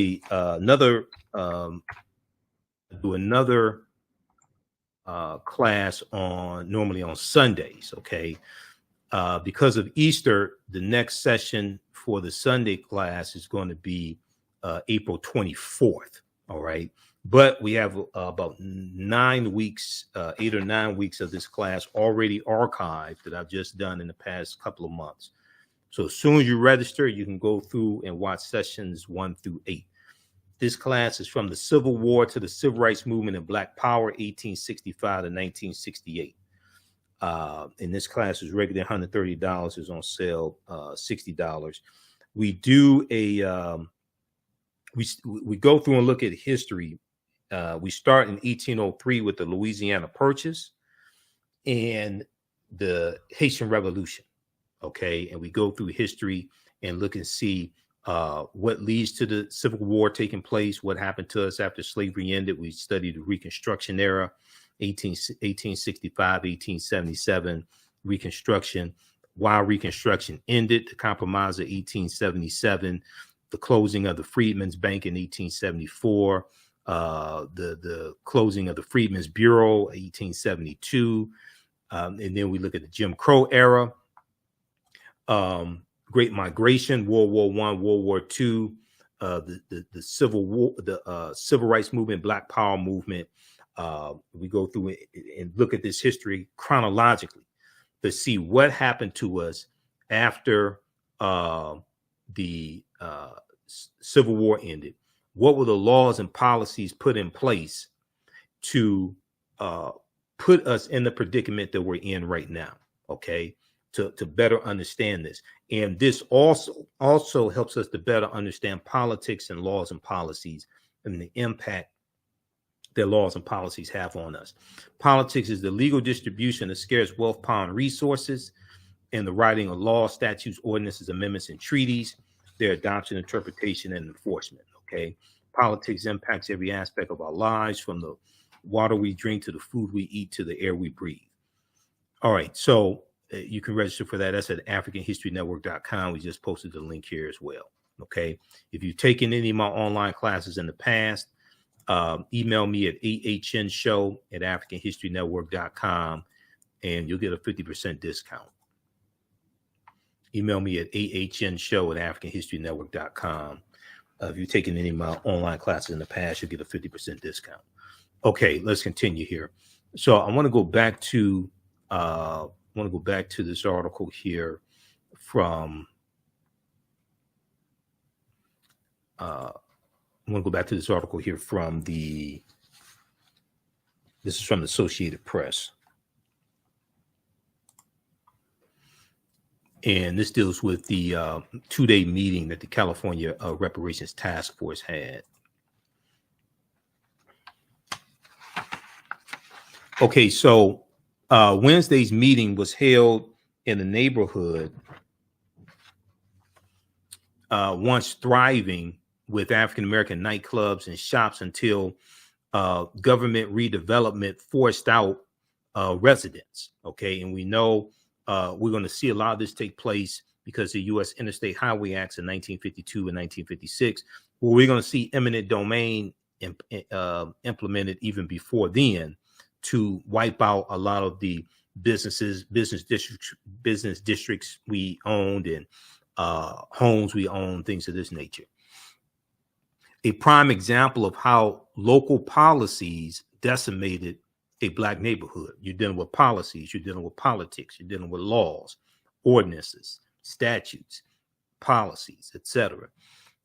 another class normally on Sundays. Okay. Because of Easter, the next session for the Sunday class is going to be April 24th. All right. But we have about 9 weeks, 8 or 9 weeks of this class already archived that I've just done in the past couple of months. So as soon as you register, you can go through and watch sessions 1 through 8. This class is from the Civil War to the Civil Rights Movement and Black Power, 1865 to 1968. And this class is regular $130, is on sale $60. We do we go through and look at history. We start in 1803 with the Louisiana Purchase and the Haitian Revolution. Okay, and we go through history and look and see what leads to the Civil War taking place, what happened to us after slavery ended. We studied the Reconstruction era, 1865, 1877, Reconstruction, why Reconstruction ended, the Compromise of 1877, the closing of the Freedmen's Bank in 1874, the closing of the Freedmen's Bureau, 1872, and then we look at the Jim Crow era, Great Migration, World War I, World War II, the Civil War, the Civil Rights Movement, Black Power movement. We go through it and look at this history chronologically to see what happened to us after the Civil War ended. What were the laws and policies put in place to put us in the predicament that we're in right now? Okay. To better understand this. And this also helps us to better understand politics and laws and policies and the impact that laws and policies have on us. Politics is the legal distribution of scarce wealth, power, and resources, and the writing of laws, statutes, ordinances, amendments, and treaties, their adoption, interpretation, and enforcement. Okay. Politics impacts every aspect of our lives, from the water we drink to the food we eat to the air we breathe. All right. So you can register for that. That's at AfricanHistoryNetwork.com. We just posted the link here as well. Okay. If you've taken any of my online classes in the past, email me at AHNshow@AfricanHistoryNetwork.com and you'll get a 50% discount. Email me at AHNshow@AfricanHistoryNetwork.com. If you've taken any of my online classes in the past, you'll get a 50% discount. Okay, let's continue here. So I want to go back to this article here from this is from the Associated Press. And this deals with the 2-day meeting that the California Reparations Taskforce had. Okay, so Wednesday's meeting was held in a neighborhood once thriving with African-American nightclubs and shops until government redevelopment forced out residents. Okay, and we know we're going to see a lot of this take place because the U.S. Interstate Highway Acts in 1952 and 1956. Well, we're going to see eminent domain implemented even before then to wipe out a lot of the business districts we owned and homes we owned, things of this nature. a prime example of how local policies decimated a black neighborhood. You're dealing with policies, you're dealing with politics, you're dealing with laws, ordinances, statutes, policies, etc.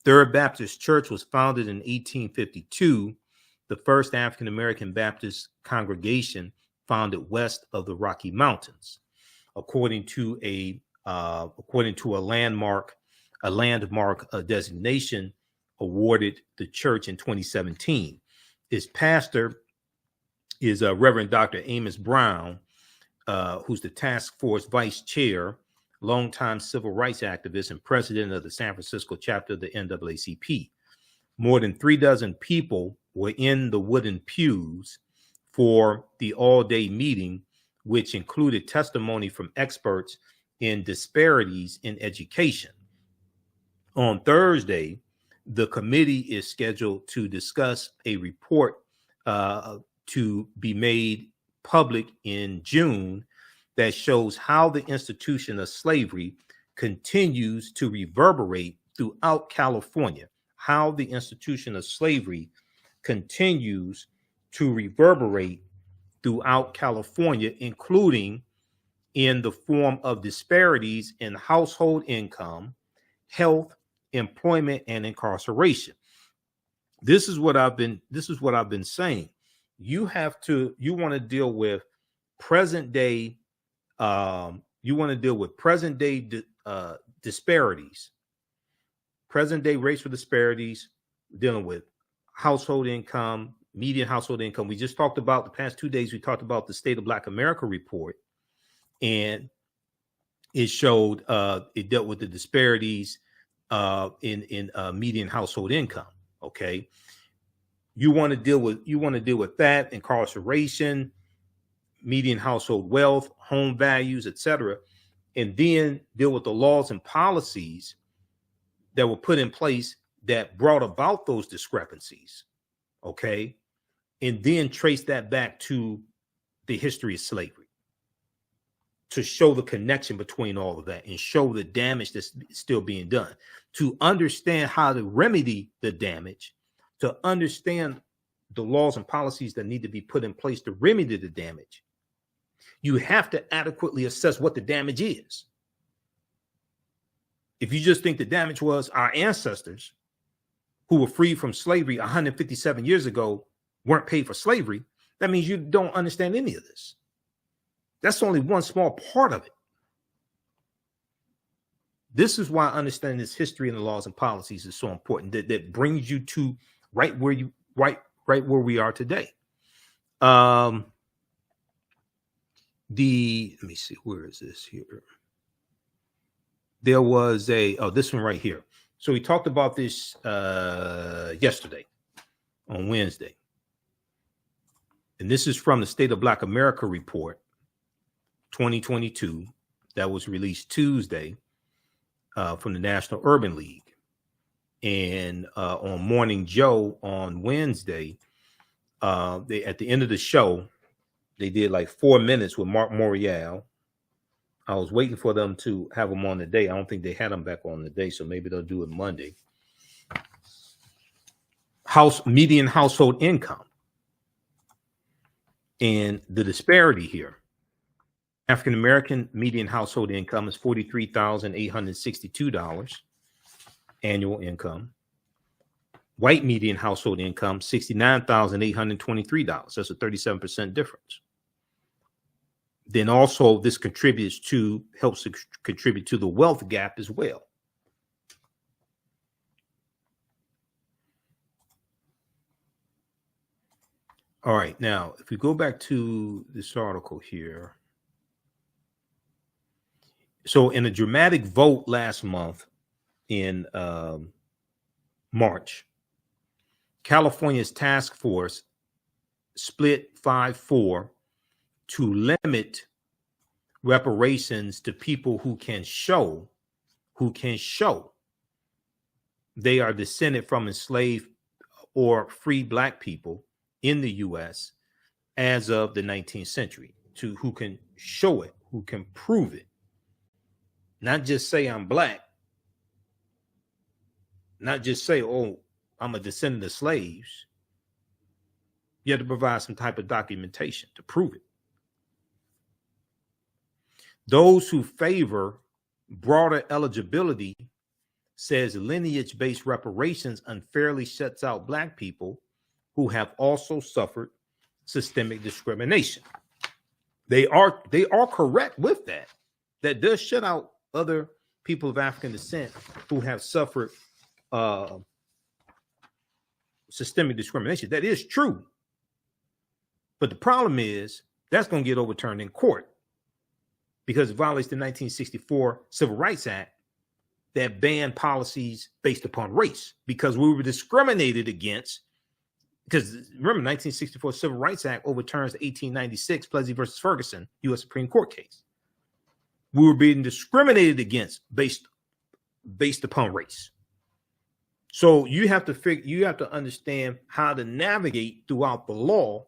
Third Baptist Church was founded in 1852, the first African American Baptist congregation founded west of the Rocky Mountains, according to a landmark designation awarded the church in 2017. Its pastor is Reverend Dr. Amos Brown, who's the task force vice chair, longtime civil rights activist, and president of the San Francisco chapter of the NAACP. More than 36 people were in the wooden pews for the all-day meeting, which included testimony from experts in disparities in education. On Thursday, the committee is scheduled to discuss a report to be made public in June that shows how the institution of slavery continues to reverberate throughout California, how the institution of slavery continues to reverberate throughout California, including in the form of disparities in household income, health, employment, and incarceration. This is what I've been saying. You want to deal with present day disparities, present day racial disparities, dealing with household income, median household income. We just talked about the past 2 days. We talked about the State of Black America report, and it showed it dealt with the disparities in median household income. Okay, you want to deal with that, incarceration, median household wealth, home values, etc., and then deal with the laws and policies that were put in place that brought about those discrepancies. Okay, and then trace that back to the history of slavery to show the connection between all of that and show the damage that's still being done, to understand how to remedy the damage, to understand the laws and policies that need to be put in place to remedy the damage. You have to adequately assess what the damage is. If you just think the damage was our ancestors who were freed from slavery 157 years ago weren't paid for slavery, that means you don't understand any of this. That's only one small part of it. This is why understanding this history and the laws and policies is so important. That brings you to right where we are today. Let me see, where is this here? There was this one right here. So we talked about this yesterday on Wednesday. And this is from the State of Black America report 2022 that was released Tuesday from the National Urban League. And on Morning Joe on Wednesday, they at the end of the show, they did like 4 minutes with Mark Morial. I was waiting for them to have him on today. I don't think they had him back on today, so maybe they'll do it Monday. Median household income and the disparity here. African American median household income is $43,862 annual income. White median household income, $69,823. That's a 37% difference. Then also this helps contribute to the wealth gap as well. All right, now if we go back to this article here. So in a dramatic vote last month in March, California's task force split 5-4 to limit reparations to people who can show they are descended from enslaved or free Black people in the U.S. as of the 19th century, to who can show it, who can prove it. Not just say I'm Black, not just say, oh, I'm a descendant of slaves, you have to provide some type of documentation to prove it. Those who favor broader eligibility says lineage-based reparations unfairly shuts out Black people who have also suffered systemic discrimination. They are correct with that. That does shut out other people of African descent who have suffered systemic discrimination. That is true. But the problem is that's going to get overturned in court because it violates the 1964 Civil Rights Act that banned policies based upon race, because we were discriminated against. Because remember, 1964 Civil Rights Act overturns the 1896 Plessy versus Ferguson U.S. Supreme Court case. We were being discriminated against based upon race. So you have to understand how to navigate throughout the law.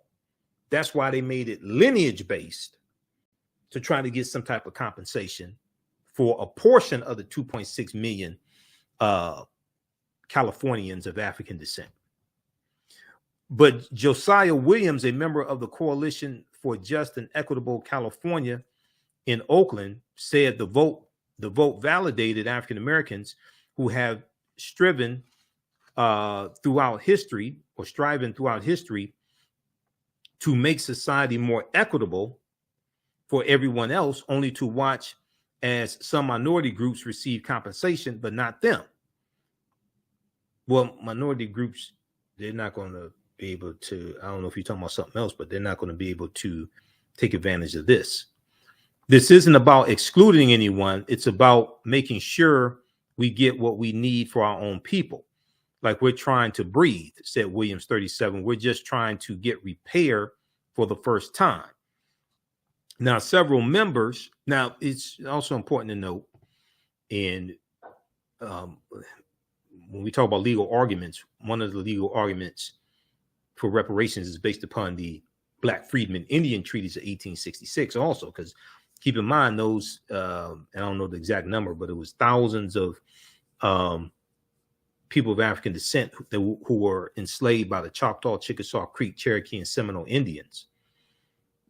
That's why they made it lineage based, to try to get some type of compensation for a portion of the 2.6 million Californians of African descent. But Josiah Williams, a member of the Coalition for Just and Equitable California in Oakland, said the vote validated African Americans who have striving throughout history to make society more equitable for everyone else, only to watch as some minority groups receive compensation, but not them. Well, minority groups, they're not going to be able to, I don't know if you're talking about something else, but they're not going to be able to take advantage of this. This isn't about excluding anyone. It's about making sure we get what we need for our own people. Like we're trying to breathe, said Williams 37. We're just trying to get repair for the first time. Now, several members, now it's also important to note, and when we talk about legal arguments, one of the legal arguments for reparations is based upon the Black Freedmen Indian Treaties of 1866 also, because keep in mind those, I don't know the exact number, but it was thousands of people of African descent who were enslaved by the Choctaw, Chickasaw Creek, Cherokee, and Seminole Indians.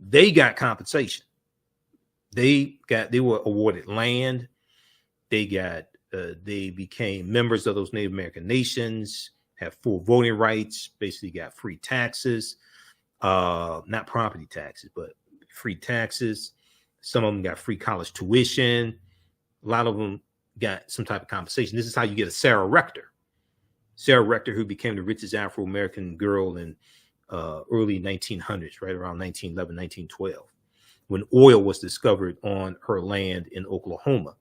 They got compensation. They were awarded land. They became members of those Native American nations, have full voting rights, basically got free taxes, not property taxes, but free taxes. Some of them got free college tuition. A lot of them got some type of compensation. This is how you get a Sarah Rector. Sarah Rector, who became the richest Afro-American girl in early 1900s, right around 1911, 1912, when oil was discovered on her land in Oklahoma,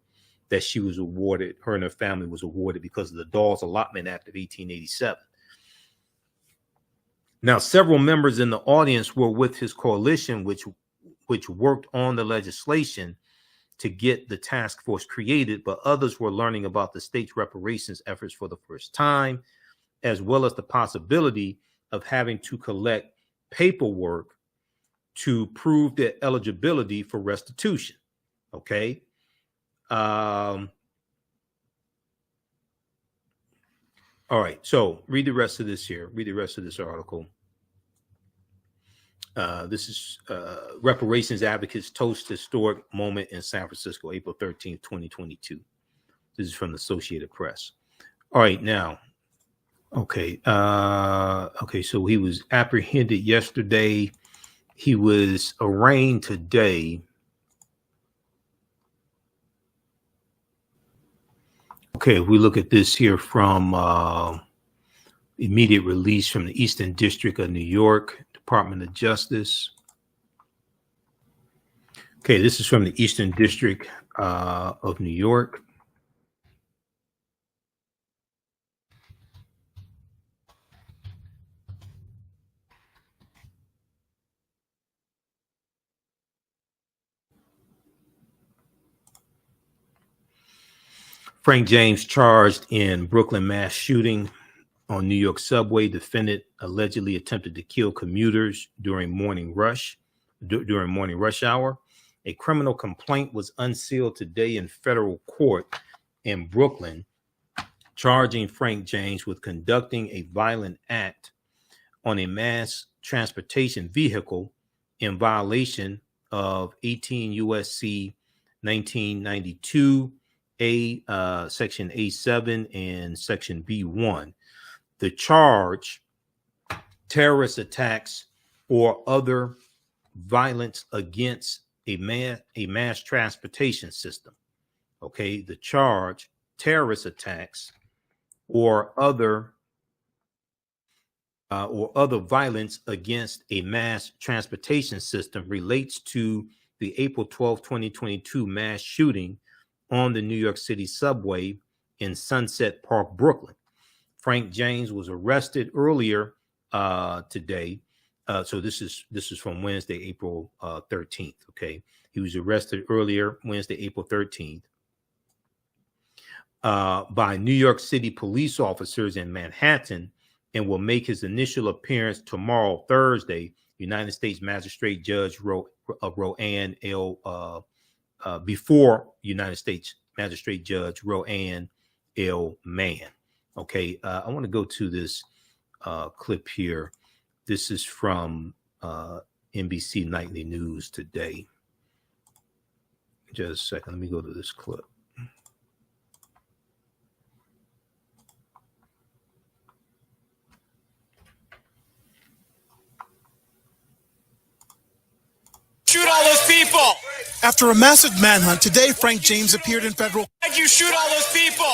that she was awarded, her and her family was awarded because of the Dawes Allotment Act of 1887. Now, several members in the audience were with his coalition, which worked on the legislation to get the task force created, but others were learning about the state's reparations efforts for the first time, as well as the possibility of having to collect paperwork to prove their eligibility for restitution. Okay. All right. So read the rest of this here. Read the rest of this article. This is Reparations Advocates Toast Historic Moment in San Francisco, April 13th, 2022. This is from the Associated Press. All right, now, okay. Okay, so he was apprehended yesterday. He was arraigned today. Okay, if we look at this here from immediate release from the Eastern District of New York, Department of Justice. Okay, this is from the Eastern District of New York. Frank James charged in Brooklyn mass shooting on New York subway. Defendant allegedly attempted to kill commuters during morning rush hour. A criminal complaint was unsealed today in federal court in Brooklyn, charging Frank James with conducting a violent act on a mass transportation vehicle in violation of 18 U.S.C. 1992, Section A7 and Section B1. The charge, terrorist attacks or other violence against a mass transportation system. Okay, the charge, terrorist attacks or other violence against a mass transportation system relates to the April 12, 2022 mass shooting on the New York City subway in Sunset Park, Brooklyn. Frank James was arrested earlier today. So this is from Wednesday, April 13th. Okay, he was arrested earlier Wednesday, April 13th, by New York City police officers in Manhattan, and will make his initial appearance tomorrow, Thursday. United States Magistrate Judge Roanne L. Before United States Magistrate Judge Roanne L. Mann. Okay, I want to go to this clip here. This is from NBC Nightly News today. Just a second. Let me go to this clip. Shoot all those people! After a massive manhunt, today Frank James appeared in federal... Why'd you shoot all those people?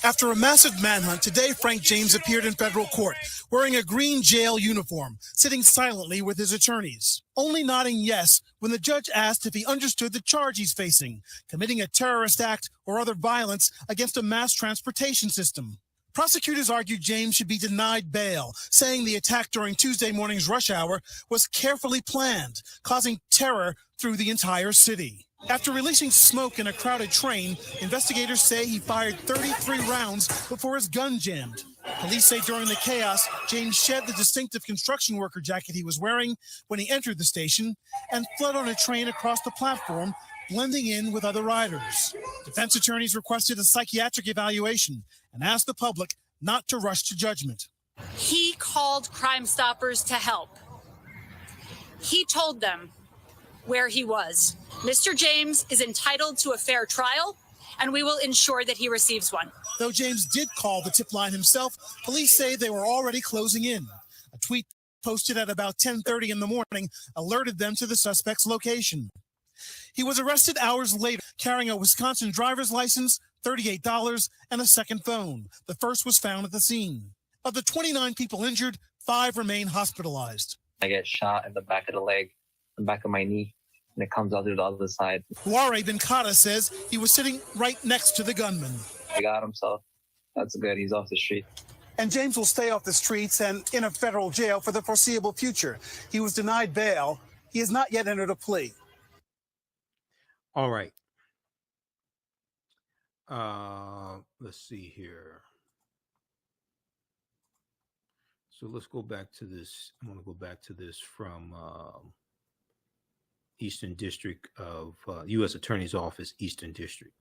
After a massive manhunt, today Frank James appeared in federal court, wearing a green jail uniform, sitting silently with his attorneys, only nodding yes when the judge asked if he understood the charge he's facing, committing a terrorist act or other violence against a mass transportation system. Prosecutors argued James should be denied bail, saying the attack during Tuesday morning's rush hour was carefully planned, causing terror through the entire city. After releasing smoke in a crowded train, investigators say he fired 33 rounds before his gun jammed. Police say during the chaos, James shed the distinctive construction worker jacket he was wearing when he entered the station and fled on a train across the platform, blending in with other riders. Defense attorneys requested a psychiatric evaluation and asked the public not to rush to judgment. He called Crime Stoppers to help. He told them where he was. Mr. James is entitled to a fair trial, and we will ensure that he receives one. Though James did call the tip line himself, police say they were already closing in. A tweet posted at about 10:30 in the morning alerted them to the suspect's location. He was arrested hours later, carrying a Wisconsin driver's license, $38, and a second phone. The first was found at the scene. Of the 29 people injured, 5 remain hospitalized. I get shot in the back of the leg, the back of my knee, and it comes out through the other side. Huare Benkata says he was sitting right next to the gunman. He got himself. That's good. He's off the street. And James will stay off the streets and in a federal jail for the foreseeable future. He was denied bail. He has not yet entered a plea. All right. Let's see here. So let's go back to this. I want to go back to this from Eastern District of U.S. Attorney's Office, Eastern District.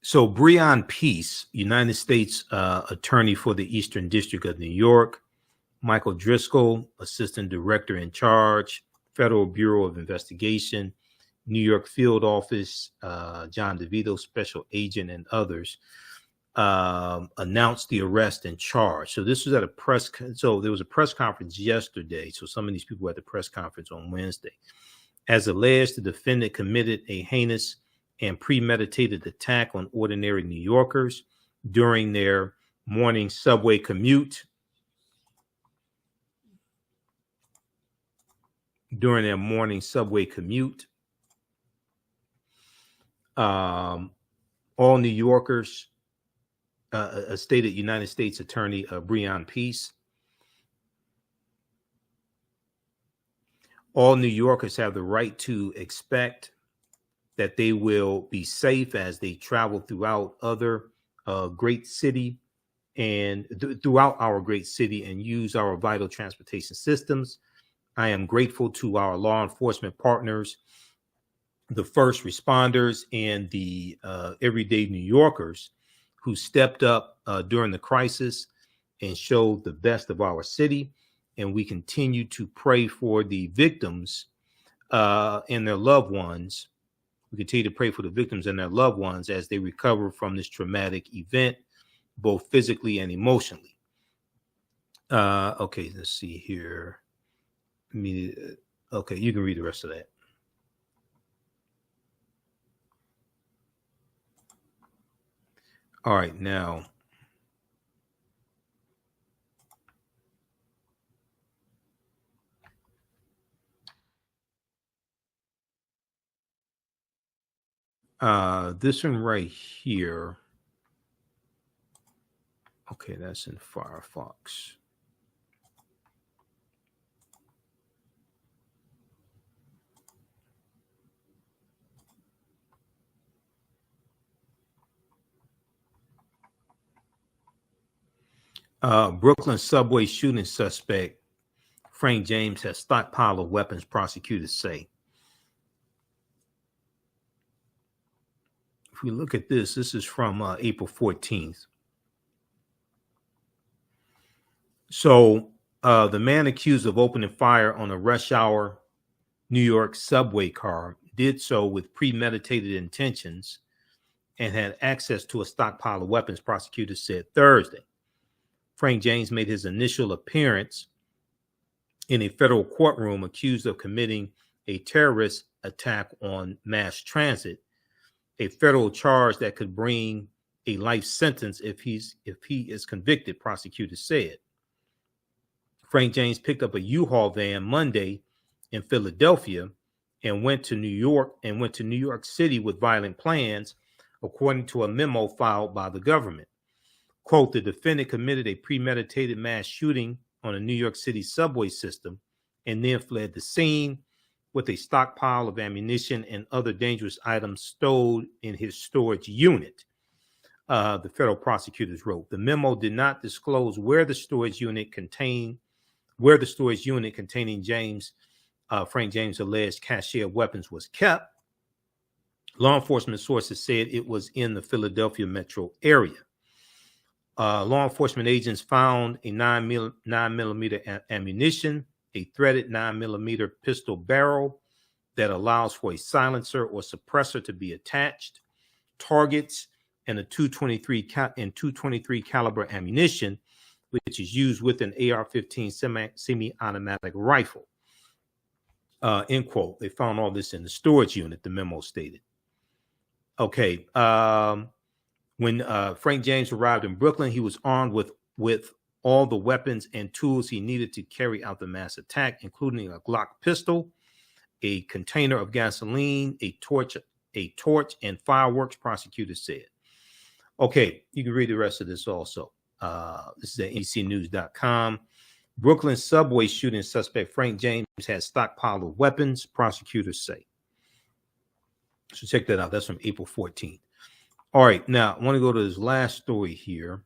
So Breon Peace, United States Attorney for the Eastern District of New York, Michael Driscoll, Assistant Director in Charge, Federal Bureau of Investigation, New York Field Office, John DeVito, Special Agent, and others announced the arrest and charge. So this was at a so there was a press conference yesterday. So some of these people were at the press conference on Wednesday. As alleged, the defendant committed a heinous and premeditated attack on ordinary New Yorkers during their morning subway commute. All New Yorkers, stated United States Attorney Breon Peace. All New Yorkers have the right to expect that they will be safe as they travel throughout other great city and throughout our great city and use our vital transportation systems. I am grateful to our law enforcement partners, the first responders, and the everyday New Yorkers who stepped up during the crisis and showed the best of our city. And we continue to pray for the victims and their loved ones. We continue to pray for the victims and their loved ones as they recover from this traumatic event, both physically and emotionally. Okay, let's see here. Okay, you can read the rest of that. All right, now. This one right here. Okay, that's in Firefox. Brooklyn subway shooting suspect Frank James has stockpile of weapons, prosecutors say. If we look at this is from April 14th. So the man accused of opening fire on a rush hour New York subway car did so with premeditated intentions and had access to a stockpile of weapons, prosecutors said Thursday. Frank James made his initial appearance in a federal courtroom accused of committing a terrorist attack on mass transit, a federal charge that could bring a life sentence if he is convicted, prosecutors said. Frank James picked up a U-Haul van Monday in Philadelphia and went to New York City with violent plans, according to a memo filed by the government. Quote, the defendant committed a premeditated mass shooting on a New York City subway system and then fled the scene with a stockpile of ammunition and other dangerous items stored in his storage unit, the federal prosecutors wrote. The memo did not disclose where the storage unit containing Frank James' alleged cache of weapons was kept. Law enforcement sources said it was in the Philadelphia metro area. Law enforcement agents found a 9mm ammunition, a threaded 9mm pistol barrel that allows for a silencer or suppressor to be attached, targets, and a 223 caliber ammunition, which is used with an AR-15 semi-automatic rifle. End quote. They found all this in the storage unit, the memo stated. Okay. When Frank James arrived in Brooklyn, he was armed with all the weapons and tools he needed to carry out the mass attack, including a Glock pistol, a container of gasoline, a torch, and fireworks, prosecutors said. Okay, you can read the rest of this also. This is at NBCnews.com. Brooklyn subway shooting suspect Frank James has stockpile of weapons, prosecutors say. So check that out. That's from April 14th. All right, now I want to go to this last story here.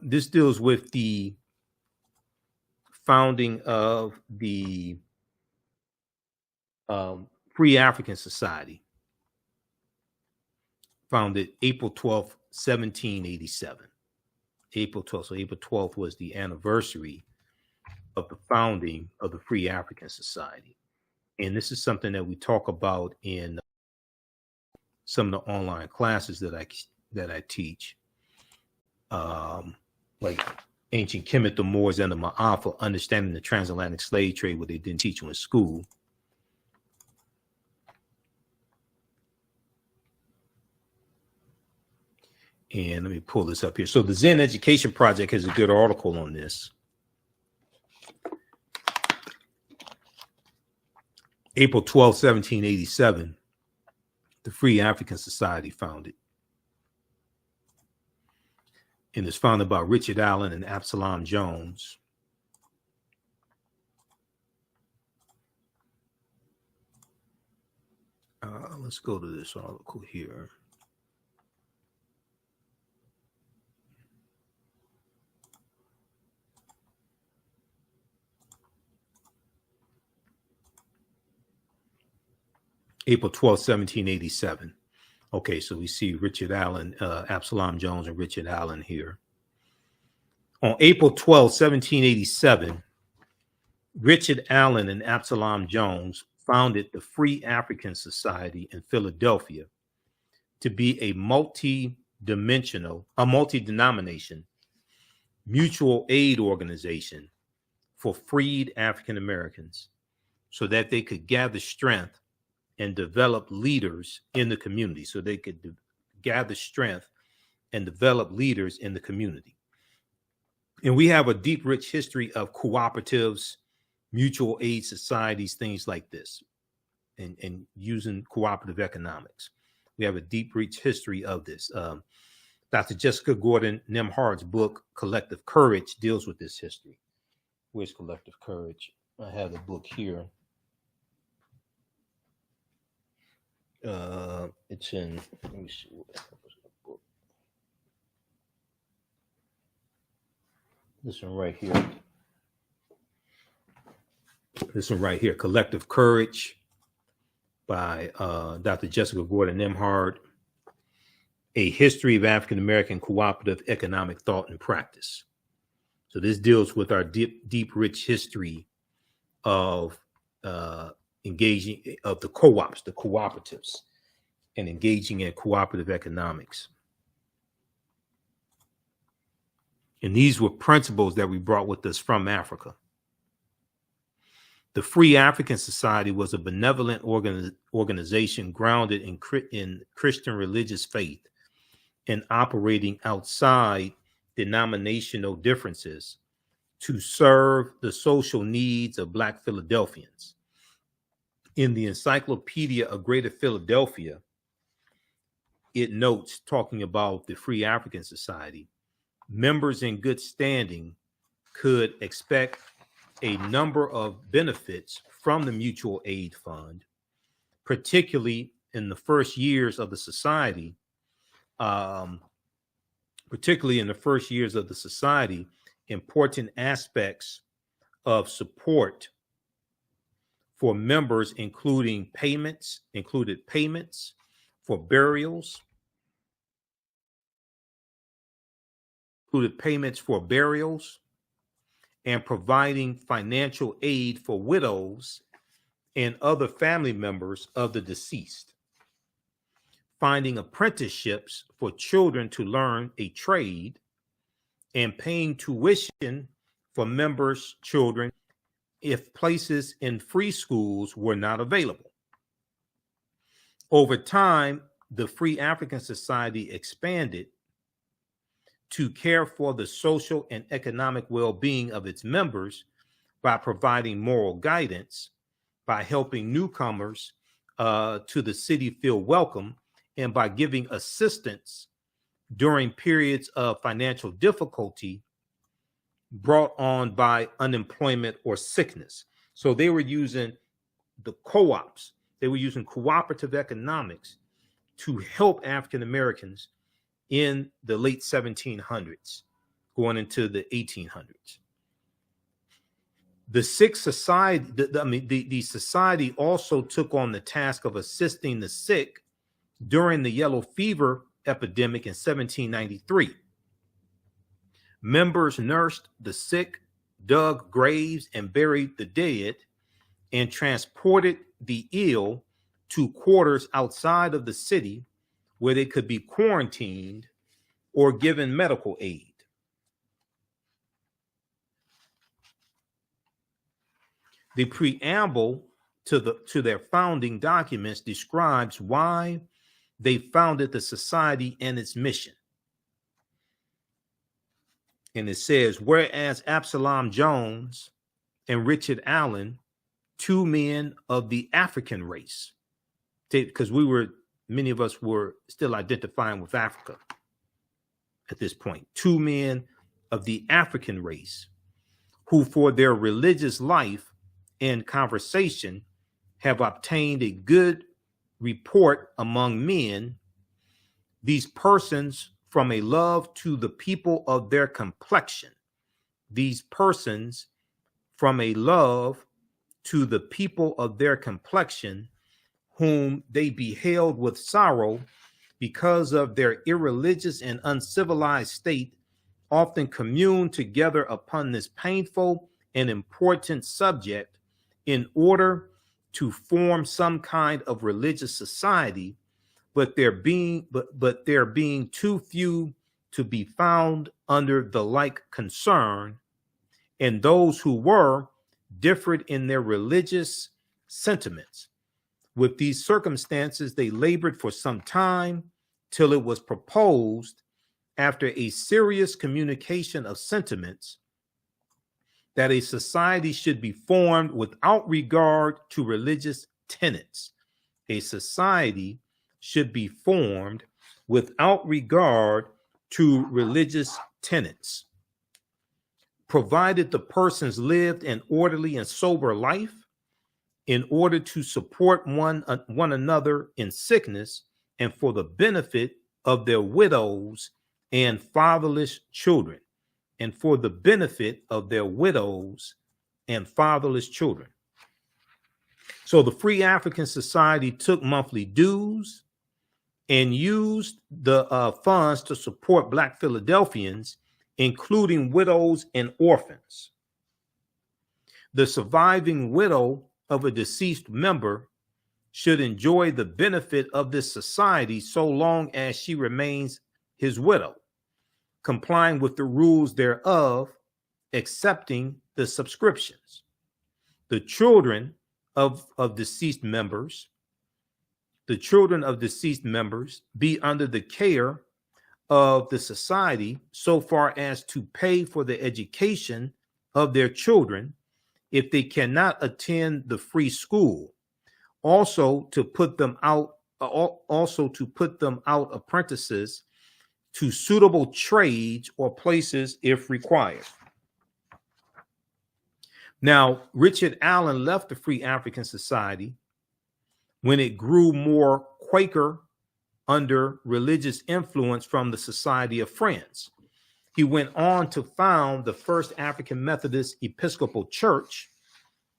This deals with the founding of the Free African Society, founded April 12th, 1787. April 12th. So April 12th was the anniversary of the founding of the Free African Society. And this is something that we talk about in some of the online classes that I teach, like ancient Kemet, the Moors, and the Maafa, understanding the transatlantic slave trade, what they didn't teach you in school. And let me pull this up here. So the Zen Education Project has a good article on this. April 12, 1787, the Free African Society founded. And it's founded by Richard Allen and Absalom Jones. Let's go to this article here. April 12, 1787. Okay, so we see Richard Allen, Absalom Jones and Richard Allen here. On April 12, 1787, Richard Allen and Absalom Jones founded the Free African Society in Philadelphia to be a multi-denomination mutual aid organization for freed African Americans so that they could gather strength and develop leaders in the community. So they could gather strength and develop leaders in the community. And we have a deep, rich history of cooperatives, mutual aid societies, things like this, and using cooperative economics. We have a deep, rich history of this. Dr. Jessica Gordon Nemhard's book, Collective Courage, deals with this history. Where's Collective Courage? I have the book here. It's in, let me see what was the book. This one right here. This one right here, Collective Courage by Dr. Jessica Gordon Nemhard. A History of African American Cooperative Economic Thought and Practice. So this deals with our deep, rich history of engaging of the co-ops, the cooperatives, and engaging in cooperative economics. And these were principles that we brought with us from Africa. The Free African Society was a benevolent organization grounded in Christian religious faith and operating outside denominational differences to serve the social needs of Black Philadelphians. In the Encyclopedia of Greater Philadelphia, it notes, talking about the Free African Society, members in good standing could expect a number of benefits from the mutual aid fund, particularly in the first years of the society. Important aspects of support for members included payments for burials, and providing financial aid for widows and other family members of the deceased, finding apprenticeships for children to learn a trade, and paying tuition for members' children if places in free schools were not available. Over time, the Free African Society expanded to care for the social and economic well-being of its members by providing moral guidance, by helping newcomers to the city feel welcome, and by giving assistance during periods of financial difficulty brought on by unemployment or sickness. So they were using the co-ops, they were using cooperative economics to help African Americans in the late 1700s, going into the 1800s. The sick society, the society also took on the task of assisting the sick during the yellow fever epidemic in 1793. Members nursed the sick, dug graves, and buried the dead, and transported the ill to quarters outside of the city where they could be quarantined or given medical aid. The preamble to their founding documents describes why they founded the society and its mission. And it says, whereas Absalom Jones and Richard Allen, two men of the African race, because many of us were still identifying with Africa at this point, two men of the African race who for their religious life and conversation have obtained a good report among men, these persons from a love to the people of their complexion, these persons from a love to the people of their complexion whom they beheld with sorrow because of their irreligious and uncivilized state, often commune together upon this painful and important subject in order to form some kind of religious society, but there being too few to be found under the like concern, and those who were differed in their religious sentiments. With these circumstances, they labored for some time till it was proposed, after a serious communication of sentiments, that a society should be formed without regard to religious tenets. A society should be formed without regard to religious tenets, provided the persons lived an orderly and sober life, in order to support one another in sickness, and for the benefit of their widows and fatherless children, and for the benefit of their widows and fatherless children. So the Free African Society took monthly dues and used the funds to support Black Philadelphians, including widows and orphans. The surviving widow of a deceased member should enjoy the benefit of this society so long as she remains his widow, complying with the rules thereof, accepting the subscriptions. The children of deceased members, be under the care of the society so far as to pay for the education of their children if they cannot attend the free school, also to put them out apprentices to suitable trades or places if required. Now, Richard Allen left the Free African Society when it grew more Quaker under religious influence from the Society of Friends. He went on to found the First African Methodist Episcopal Church,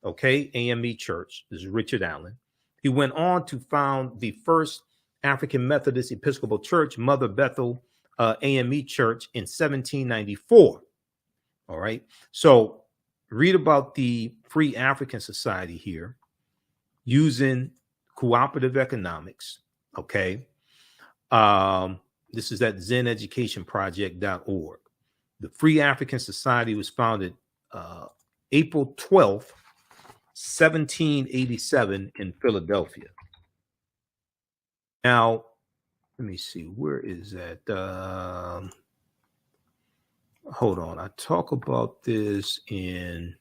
AME Church. This is Richard Allen. He went on to found the First African Methodist Episcopal Church, Mother Bethel AME Church, in 1794. All right. So read about the Free African Society here using cooperative economics. Okay. This is at zeneducationproject.org. The Free African Society was founded April 12th, 1787 in Philadelphia. Now, let me see, where is that? Hold on, I talk about this I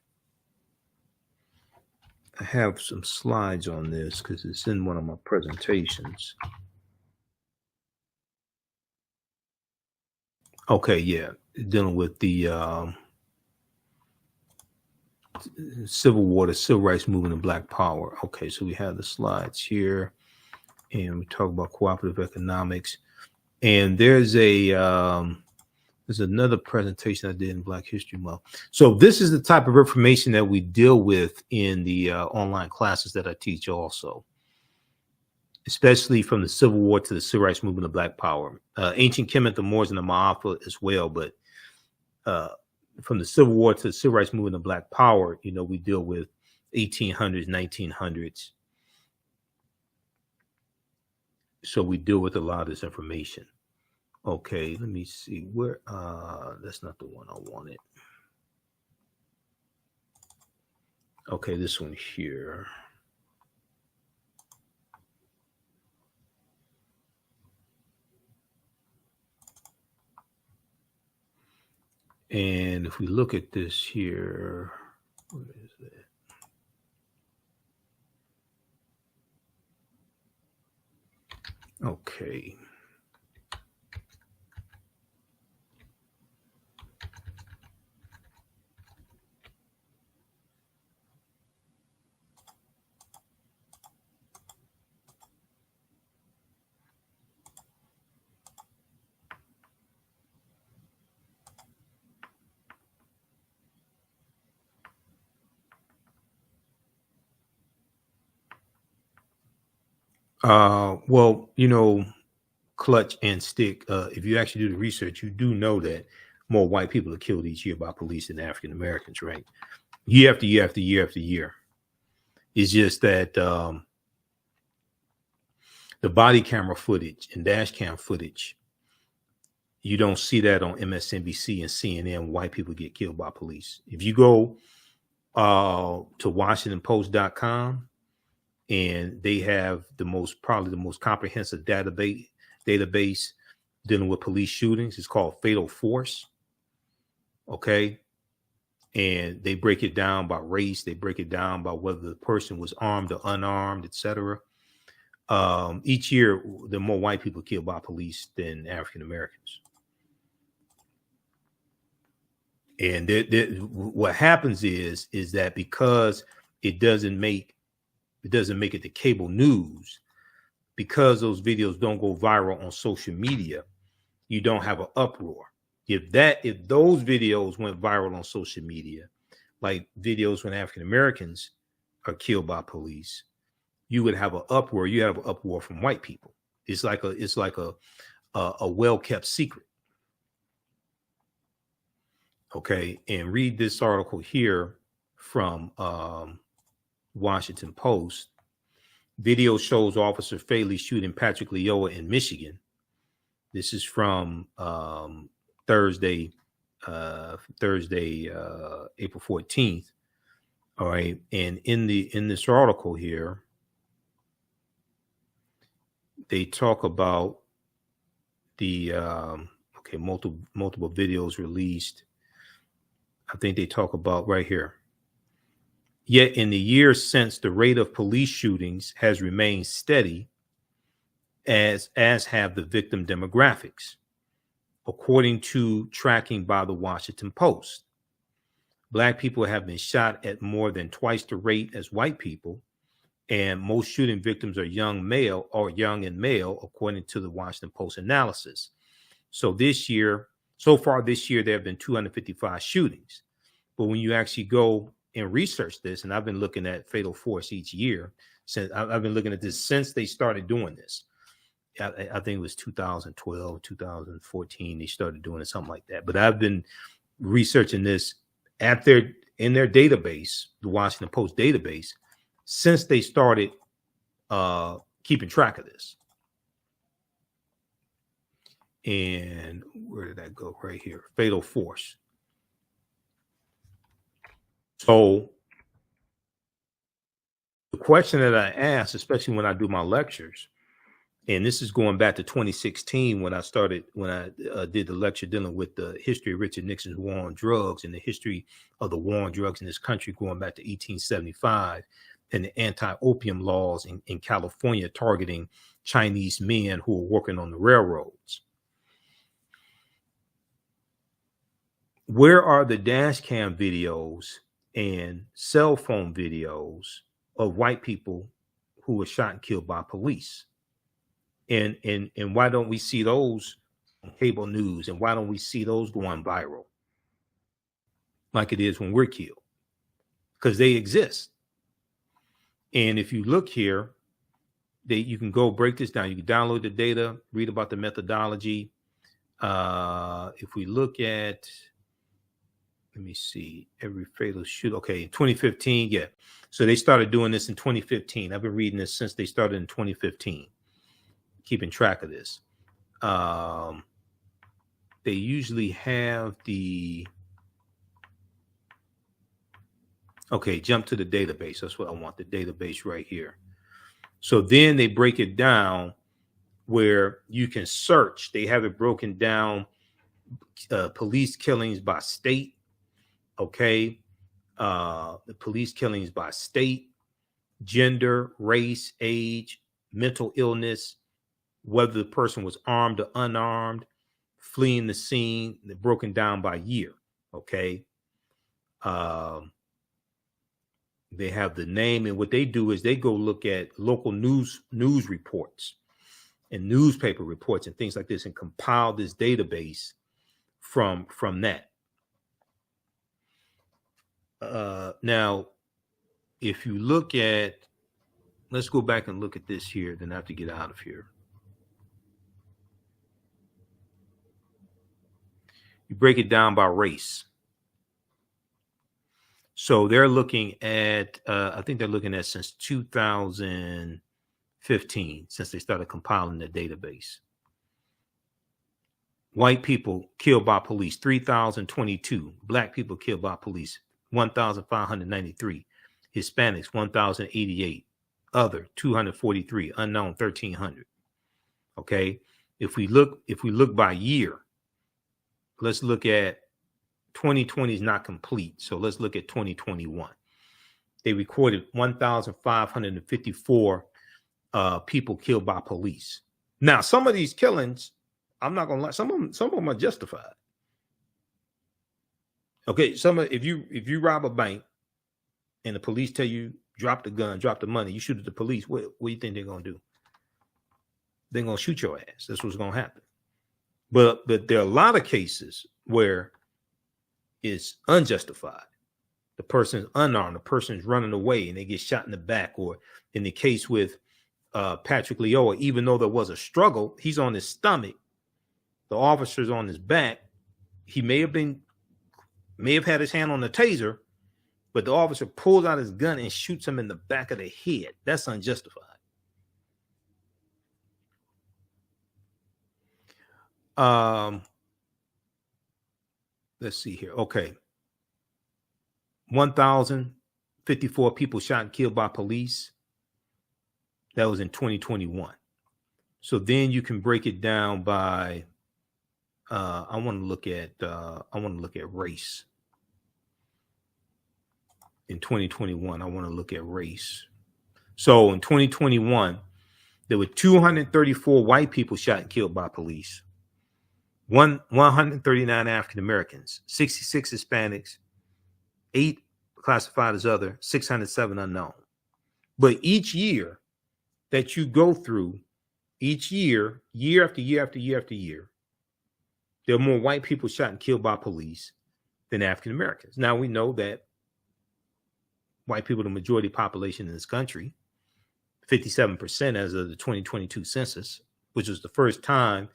have some slides on this because it's in one of my presentations. Okay, yeah, dealing with the Civil War, the Civil Rights Movement, and Black Power. Okay, so we have the slides here, and we talk about cooperative economics. And there's another presentation I did in Black History Month. So this is the type of information that we deal with in the online classes that I teach also, especially from the Civil War to the Civil Rights Movement of Black Power. Ancient Kemet, the Moors, and the Maafa as well, but from the Civil War to the Civil Rights Movement of Black Power, we deal with 1800s, 1900s. So we deal with a lot of this information. Okay, let me see where, that's not the one I wanted. Okay, this one here. And if we look at this here, what is that? Okay. Well, you know, clutch and stick. If you actually do the research, you do know that more white people are killed each year by police than African Americans, right? Year after year after year after year. It's just that the body camera footage and dash cam footage, you don't see that on MSNBC and CNN. White people get killed by police. If you go to WashingtonPost.com, and they have probably the most comprehensive database dealing with police shootings. It's called Fatal Force. Okay. And they break it down by race. They break it down by whether the person was armed or unarmed, etc. Each year, there are more white people killed by police than African Americans. And what happens is that because it doesn't make it to cable news, because those videos don't go viral on social media, you don't have an uproar. If those videos went viral on social media, like videos when African Americans are killed by police, you would have an uproar. You have an uproar from white people. It's like a well-kept secret. Okay, and read this article here from Washington Post. Video shows officer fatally shooting Patrick Lyoya in Michigan. This is from Thursday, April 14th. All right, and in this article here, they talk about the multiple videos released. I think they talk about right here. Yet in the years since, the rate of police shootings has remained steady, as have the victim demographics, according to tracking by the Washington Post. Black people have been shot at more than twice the rate as white people, and most shooting victims are young and male, according to the Washington Post analysis. So far this year, there have been 255 shootings. But when you actually go and research this, and I've been looking at Fatal Force each year, since I've been looking at this since they started doing this. I think it was 2012, 2014, they started doing it, something like that. But I've been researching this in their database, the Washington Post database, since they started keeping track of this. And where did that go? Right here, Fatal Force. So the question that I ask, especially when I do my lectures, and this is going back to 2016 when I did the lecture dealing with the history of Richard Nixon's war on drugs and the history of the war on drugs in this country going back to 1875 and the anti-opium laws in California targeting Chinese men who were working on the railroads. Where are the dash cam videos and cell phone videos of white people who were shot and killed by police? And why don't we see those on cable news? And why don't we see those going viral like it is when we're killed? Because they exist. And if you look here, you can go break this down. You can download the data, read about the methodology. If we look at, let me see, every fatal shoot. Okay, 2015, yeah. So they started doing this in 2015. I've been reading this since they started in 2015, keeping track of this. They usually have jump to the database. That's what I want, the database right here. So then they break it down where you can search. They have it broken down, police killings by state. Okay. The police killings by state, gender, race, age, mental illness, whether the person was armed or unarmed, fleeing the scene. They're broken down by year. Okay. They have the name, and what they do is they go look at local news reports and newspaper reports and things like this and compile this database from that. Now, if you look at let's go back and look at this here. Then I have to get out of here. You break it down by race. So they're looking at, I think they're looking at since 2015, since they started compiling the database. White people killed by police, 3,022. Black people killed by police, 1,593. Hispanics, 1,088. Other, 243. Unknown, 1,300. Okay. If we look by year, let's look at 2020 is not complete. So let's look at 2021. They recorded 1,554 people killed by police. Now, some of these killings, I'm not gonna lie, some of them are justified. Okay, if you rob a bank and the police tell you drop the gun, drop the money, you shoot at the police, what do you think they're gonna do? They're gonna shoot your ass. That's what's gonna happen. But there are a lot of cases where it's unjustified. The person's unarmed, the person's running away and they get shot in the back. Or in the case with Patrick Lyoya, even though there was a struggle, he's on his stomach, the officer's on his back. He may have had his hand on the taser, but the officer pulls out his gun and shoots him in the back of the head. That's unjustified. Let's see here. Okay. 1,054 people shot and killed by police. That was in 2021. So then you can break it down by I want to look at race. In 2021, I want to look at race. So in 2021, there were 234 white people shot and killed by police. 139 African Americans, 66 Hispanics, 8 classified as other, 607 unknown. But each year that you go through, each year, year after year after year after year, there are more white people shot and killed by police than African Americans. Now we know that white people are the majority population in this country, 57% as of the 2022 census, which was the first time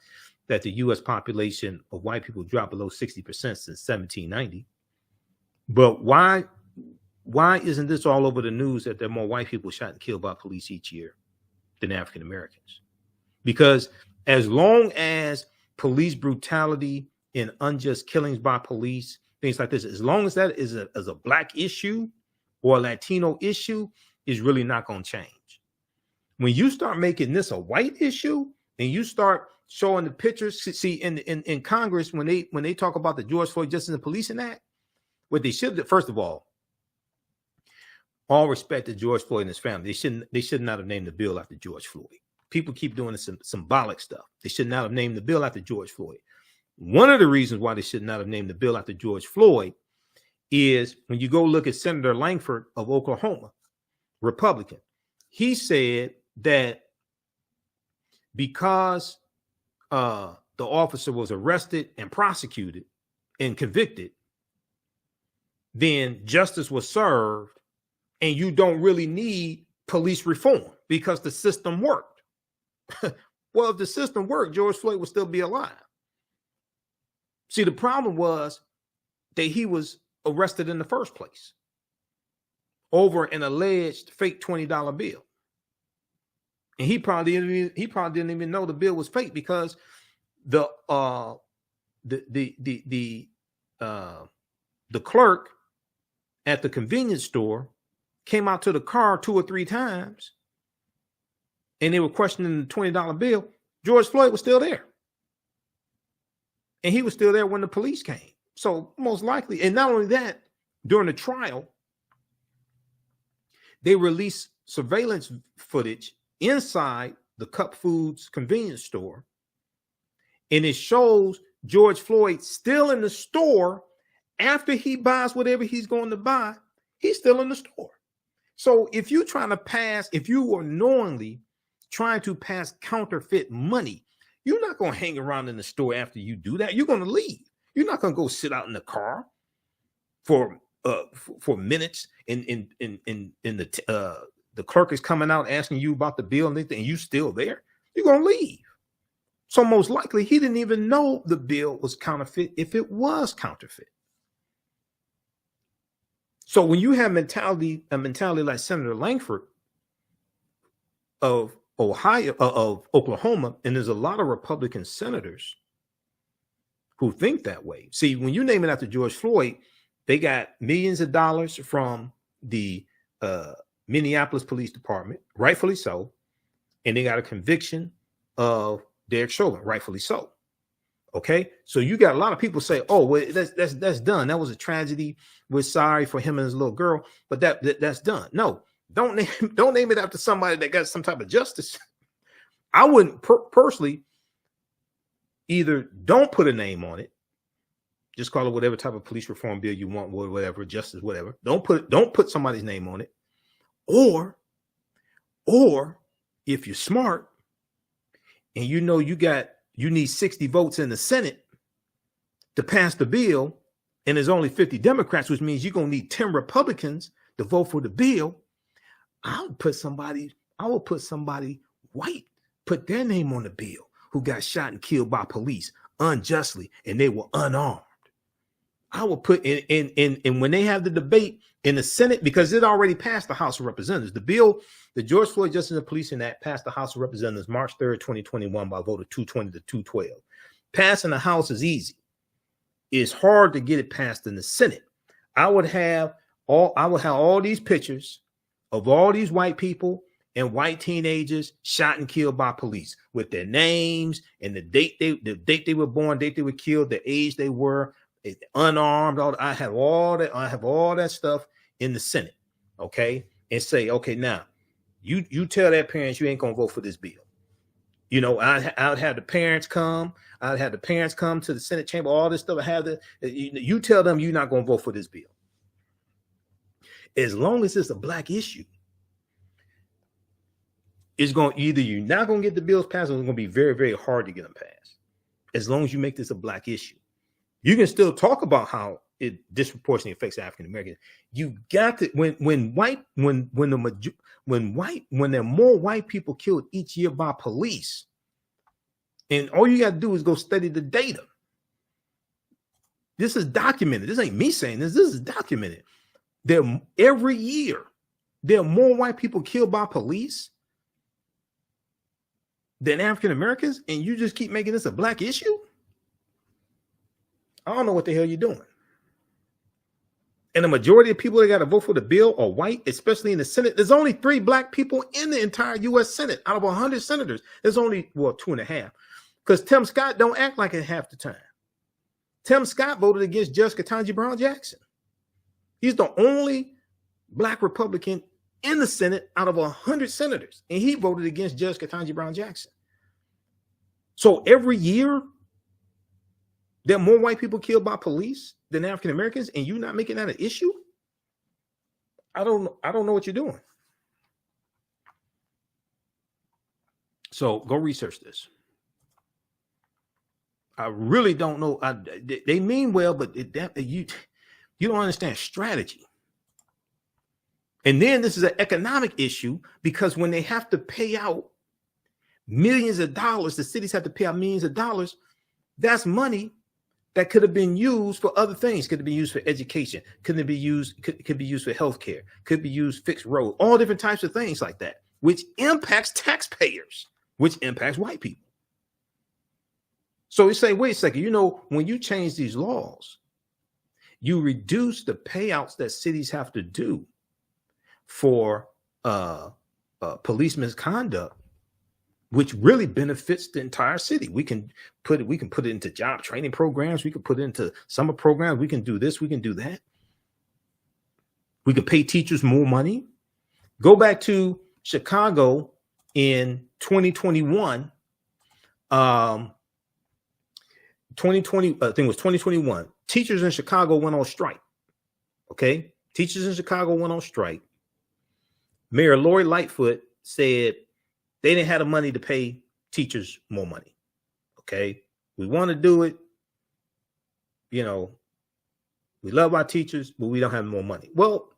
that the U.S. population of white people dropped below 60% since 1790. But why isn't this all over the news that there are more white people shot and killed by police each year than African Americans? Because as long as police brutality and unjust killings by police, things like this, as long as that is a black issue or a Latino issue, is really not going to change. When you start making this a white issue and you start showing the pictures, see in Congress, when they talk about the George Floyd Justice and Policing Act, what they should do, first of all respect to George Floyd and his family. They should not have named the bill after George Floyd. People keep doing this symbolic stuff. They should not have named the bill after George Floyd. One of the reasons why they should not have named the bill after George Floyd is when you go look at Senator Langford of Oklahoma, Republican, he said that because the officer was arrested and prosecuted and convicted, then justice was served and you don't really need police reform because the system worked. Well, if the system worked, George Floyd would still be alive. See, the problem was that he was arrested in the first place over an alleged fake $20 bill. And he probably didn't even know the bill was fake because the clerk at the convenience store came out to the car 2 or 3 times and they were questioning the $20 bill. George Floyd was still there. And he was still there when the police came. So most likely, and not only that, during the trial, they released surveillance footage inside the Cup Foods convenience store. And it shows George Floyd still in the store after he buys whatever he's going to buy. He's still in the store. So if you are knowingly trying to pass counterfeit money, you're not going to hang around in the store after you do that. You're going to leave. You're not going to go sit out in the car for minutes in the the clerk is coming out asking you about the bill and you still there, you're going to leave. So most likely he didn't even know the bill was counterfeit if it was counterfeit. So when you have a mentality like Senator Langford of Oklahoma, and there's a lot of Republican senators who think that way. See, when you name it after George Floyd, they got millions of dollars from the Minneapolis Police Department, rightfully so, and they got a conviction of Derek Chauvin, rightfully so. Okay, so you got a lot of people say, "Oh, well, that's done. That was a tragedy. We're sorry for him and his little girl, but that's done." No, don't name it after somebody that got some type of justice. I wouldn't personally either. Don't put a name on it. Just call it whatever type of police reform bill you want, whatever, justice, whatever. Don't put somebody's name on it. Or if you're smart and you know you need 60 votes in the Senate to pass the bill, and there's only 50 Democrats, which means you're going to need 10 Republicans to vote for the bill. I will put somebody white, put their name on the bill, who got shot and killed by police unjustly, and they were unarmed. I will put in when they have the debate in the Senate, because it already passed the House of Representatives. The bill, the George Floyd Justice and Policing Act, passed the House of Representatives March 3rd, 2021 by a vote of 220 to 212. Passing the House is easy. It's hard to get it passed in the Senate. I would have all these pictures of all these white people and white teenagers shot and killed by police with their names and the date they were born, date they were killed, the age they were, unarmed. I have all that stuff in the Senate. Okay, and say, okay, now you tell their parents you ain't gonna vote for this bill. You know, I'd have the parents come. I'd have the parents come to the Senate chamber. All this stuff. You tell them you're not gonna vote for this bill. As long as it's a black issue, it's going either you're not gonna get the bills passed, or it's gonna be very, very hard to get them passed. As long as you make this a black issue. You can still talk about how it disproportionately affects African Americans. You got to when there are more white people killed each year by police, and all you got to do is go study the data. This is documented. This ain't me saying this. This is documented. Every year there are more white people killed by police than African Americans, and you just keep making this a black issue. I don't know what the hell you're doing. And the majority of people that got to vote for the bill are white, especially in the Senate. There's only 3 black people in the entire U.S. Senate out of 100 senators. There's only, 2.5, because Tim Scott don't act like it half the time. Tim Scott voted against Judge Ketanji Brown Jackson. He's the only black Republican in the Senate out of 100 senators, and he voted against Judge Ketanji Brown Jackson. So every year, there are more white people killed by police than African Americans, and you're not making that an issue? I don't know what you're doing. So go research this. I really don't know. They mean well, but you don't understand strategy. And then this is an economic issue, because when they have to pay out millions of dollars, the cities have to pay out millions of dollars. That's money that could have been used for other things. Could have been used for education. Could be used for healthcare. Could be used fixed roads. All different types of things like that, which impacts taxpayers, which impacts white people. So we say, wait a second. You know, when you change these laws, you reduce the payouts that cities have to do for police misconduct, which really benefits the entire city. We can put it into job training programs. We can put it into summer programs. We can do this. We can do that. We can pay teachers more money. Go back to Chicago in 2021. 2020, I think it was 2021. Teachers in Chicago went on strike. Okay, teachers in Chicago went on strike. Mayor Lori Lightfoot said they didn't have the money to pay teachers more money. Okay, we want to do it. You know, we love our teachers, but we don't have more money. Well,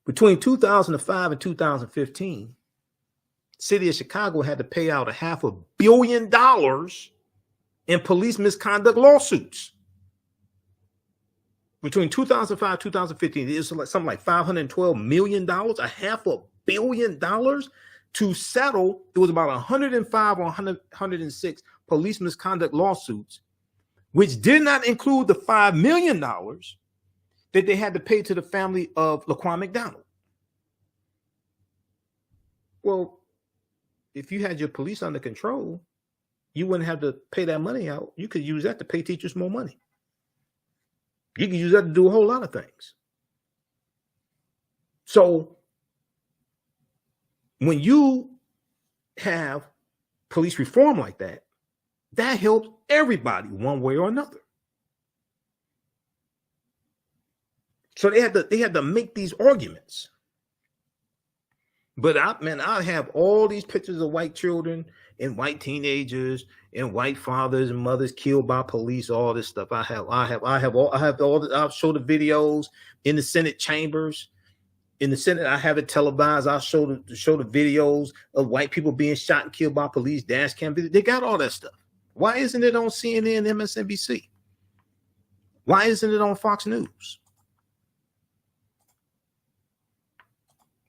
Between 2005 and 2015, city of Chicago had to pay out $500 million in police misconduct lawsuits. Between 2005 and 2015, it was something like $512 million, $500 million to settle. It was about 105 or 106 police misconduct lawsuits, which did not include the $5 million that they had to pay to the family of Laquan McDonald. Well, if you had your police under control, you wouldn't have to pay that money out. You could use that to pay teachers more money. You can use that to do a whole lot of things. So when you have police reform like that, that helps everybody one way or another. So they had to make these arguments. But I have all these pictures of white children and white teenagers and white fathers and mothers killed by police, all this stuff. I'll show the videos in the Senate chambers. In the Senate, I have it televised. I'll show the videos of white people being shot and killed by police, dash cam videos. They got all that stuff. Why isn't it on CNN, MSNBC? Why isn't it on Fox News?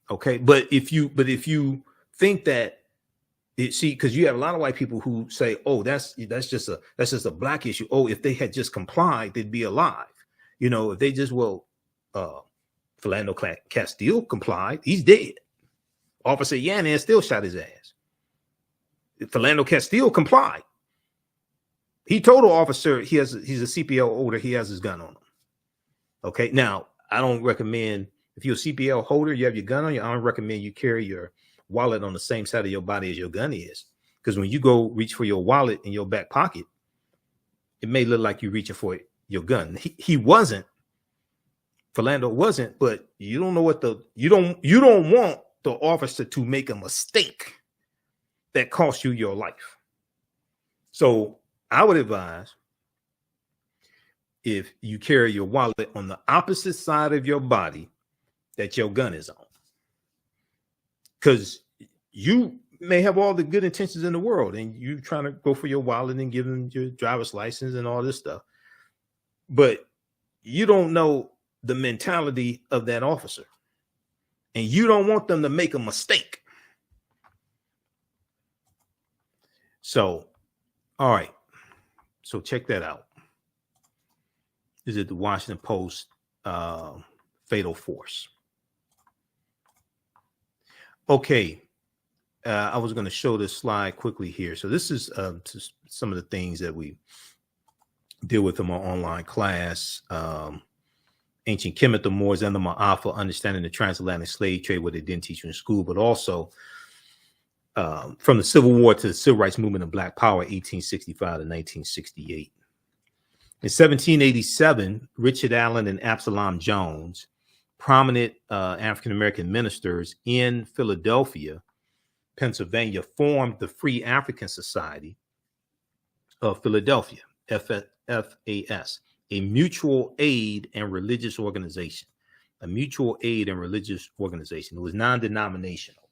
Okay, but if you think that because you have a lot of white people who say, "Oh, that's just a black issue." Oh, if they had just complied, they'd be alive. You know, if they just Philando Castile complied, he's dead. Officer Yanez still shot his ass. If Philando Castile complied, he told the officer he's a CPL holder, he has his gun on him. Okay, now I don't recommend. If you're a CPL holder, you have your gun on you, I don't recommend you carry your wallet on the same side of your body as your gun is. Because when you go reach for your wallet in your back pocket, it may look like you're reaching for your gun. He wasn't. Philando wasn't, but you don't know you don't want the officer to make a mistake that costs you your life. So I would advise if you carry your wallet on the opposite side of your body that your gun is on, because you may have all the good intentions in the world and you trying to go for your wallet and give them your driver's license and all this stuff, but you don't know the mentality of that officer and you don't want them to make a mistake. So, all right. So check that out. This is the Washington Post fatal force. Okay, I was going to show this slide quickly here. So this is some of the things that we deal with in my online class. Ancient Kemet, the Moors, and the Maafa, understanding the transatlantic slave trade, what they didn't teach you in school, but also from the Civil War to the Civil Rights Movement of Black Power, 1865 to 1968. In 1787, Richard Allen and Absalom Jones, prominent African-American ministers in Philadelphia, Pennsylvania, formed the Free African Society of Philadelphia, FAS, a mutual aid and religious organization. A mutual aid and religious organization. It was non-denominational.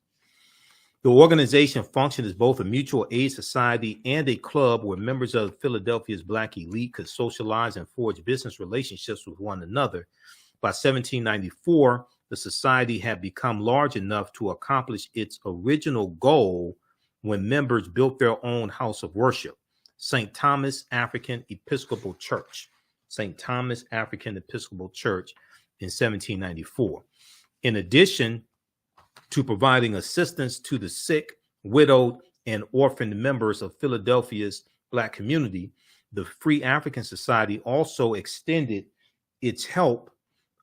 The organization functioned as both a mutual aid society and a club where members of Philadelphia's Black elite could socialize and forge business relationships with one another. By 1794, the society had become large enough to accomplish its original goal when members built their own house of worship, St. Thomas African Episcopal Church. St. Thomas African Episcopal Church in 1794. In addition to providing assistance to the sick, widowed, and orphaned members of Philadelphia's Black community, the Free African Society also extended its help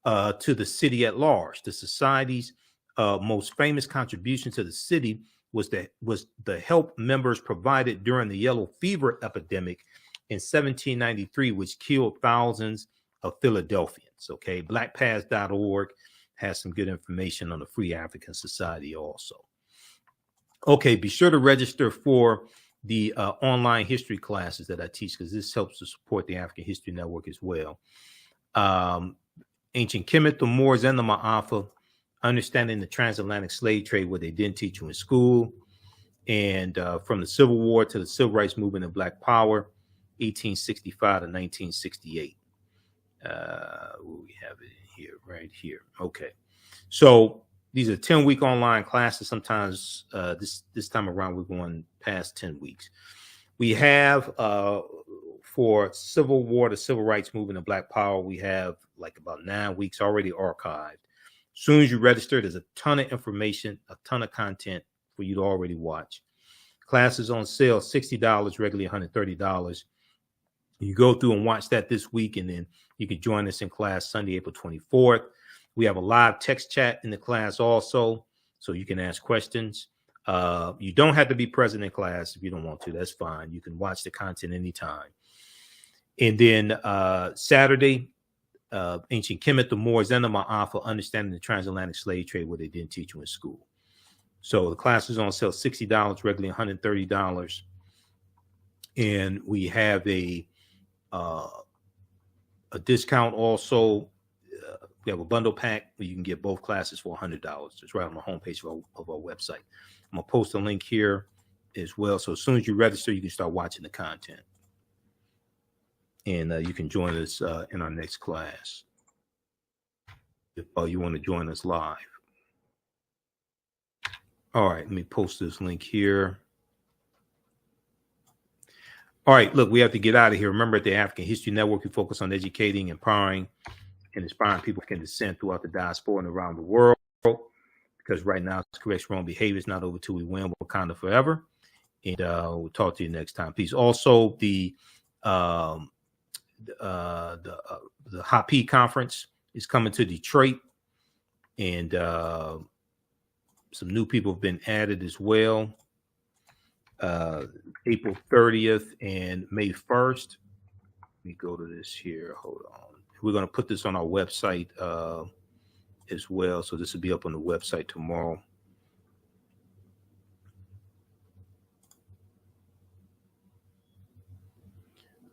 to the city at large. The society's most famous contribution to the city was the help members provided during the yellow fever epidemic in 1793, which killed thousands of Philadelphians. Okay, blackpass.org has some good information on the Free African Society also. Okay, be sure to register for the online history classes that I teach, because this helps to support the African History Network as well. Ancient Kemet, the Moors, and the Maafa Understanding the Transatlantic Slave Trade, what they didn't teach you in school. And from the Civil War to the Civil Rights Movement and Black Power, 1865 to 1968. We have it here, right here. Okay. So these are 10-week online classes. Sometimes this time around, we're going past 10 weeks. We have for Civil War, the Civil Rights Movement and Black Power, we have like about 9 weeks already archived. As soon as you register, there's a ton of information, a ton of content for you to already watch. Classes on sale, $60, regularly $130. You go through and watch that this week, and then you can join us in class Sunday, April 24th. We have a live text chat in the class also, so you can ask questions. You don't have to be present in class if you don't want to. That's fine. You can watch the content anytime. And then Saturday, Ancient Kemet, the Moors, and the Maafa, Understanding the Transatlantic Slave Trade, what they didn't teach you in school. So the class is on sale, $60, regularly $130. And we have a discount also. We have a bundle pack where you can get both classes for $100. It's right on the homepage of our website. I'm going to post a link here as well. So as soon as you register, you can start watching the content. And you can join us in our next class if you want to join us live. All right, let me post this link here. All right, look, we have to get out of here. Remember, at the African History Network, we focus on educating, empowering, and inspiring people who can descend throughout the diaspora and around the world. Because right now, it's correct wrong behavior is not over till we win Wakanda forever. And we'll talk to you next time. Peace. Also, the HAPI conference is coming to Detroit, and some new people have been added as well. April 30th and May 1st. Let me go to this here. Hold on. We're going to put this on our website as well. So this will be up on the website tomorrow.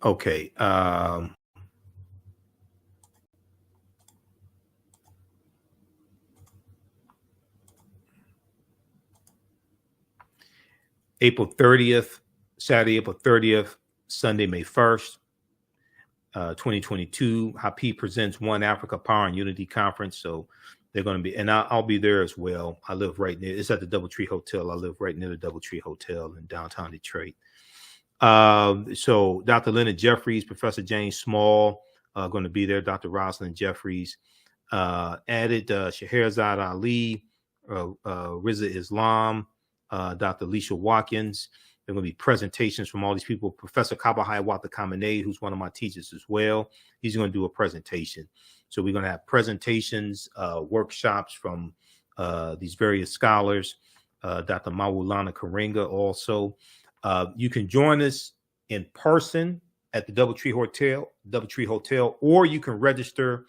Okay. April 30th, Saturday, April 30th, Sunday, May 1st, 2022. HAPI presents One Africa Power and Unity Conference. So they're going to be, and I'll be there as well. I live right near, it's at the Doubletree Hotel. I live right near the Doubletree Hotel in downtown Detroit. So Dr. Leonard Jeffries, Professor James Small are going to be there. Dr. Rosalind Jeffries, added Scheherazade Ali, Riza Islam, Dr. Alicia Watkins. There are going to be presentations from all these people. Professor Kabahai Wata Kamene, who's one of my teachers as well. He's going to do a presentation. So we're going to have presentations, workshops from these various scholars. Dr. Mawulana Karinga also. You can join us in person at the Doubletree Hotel, or you can register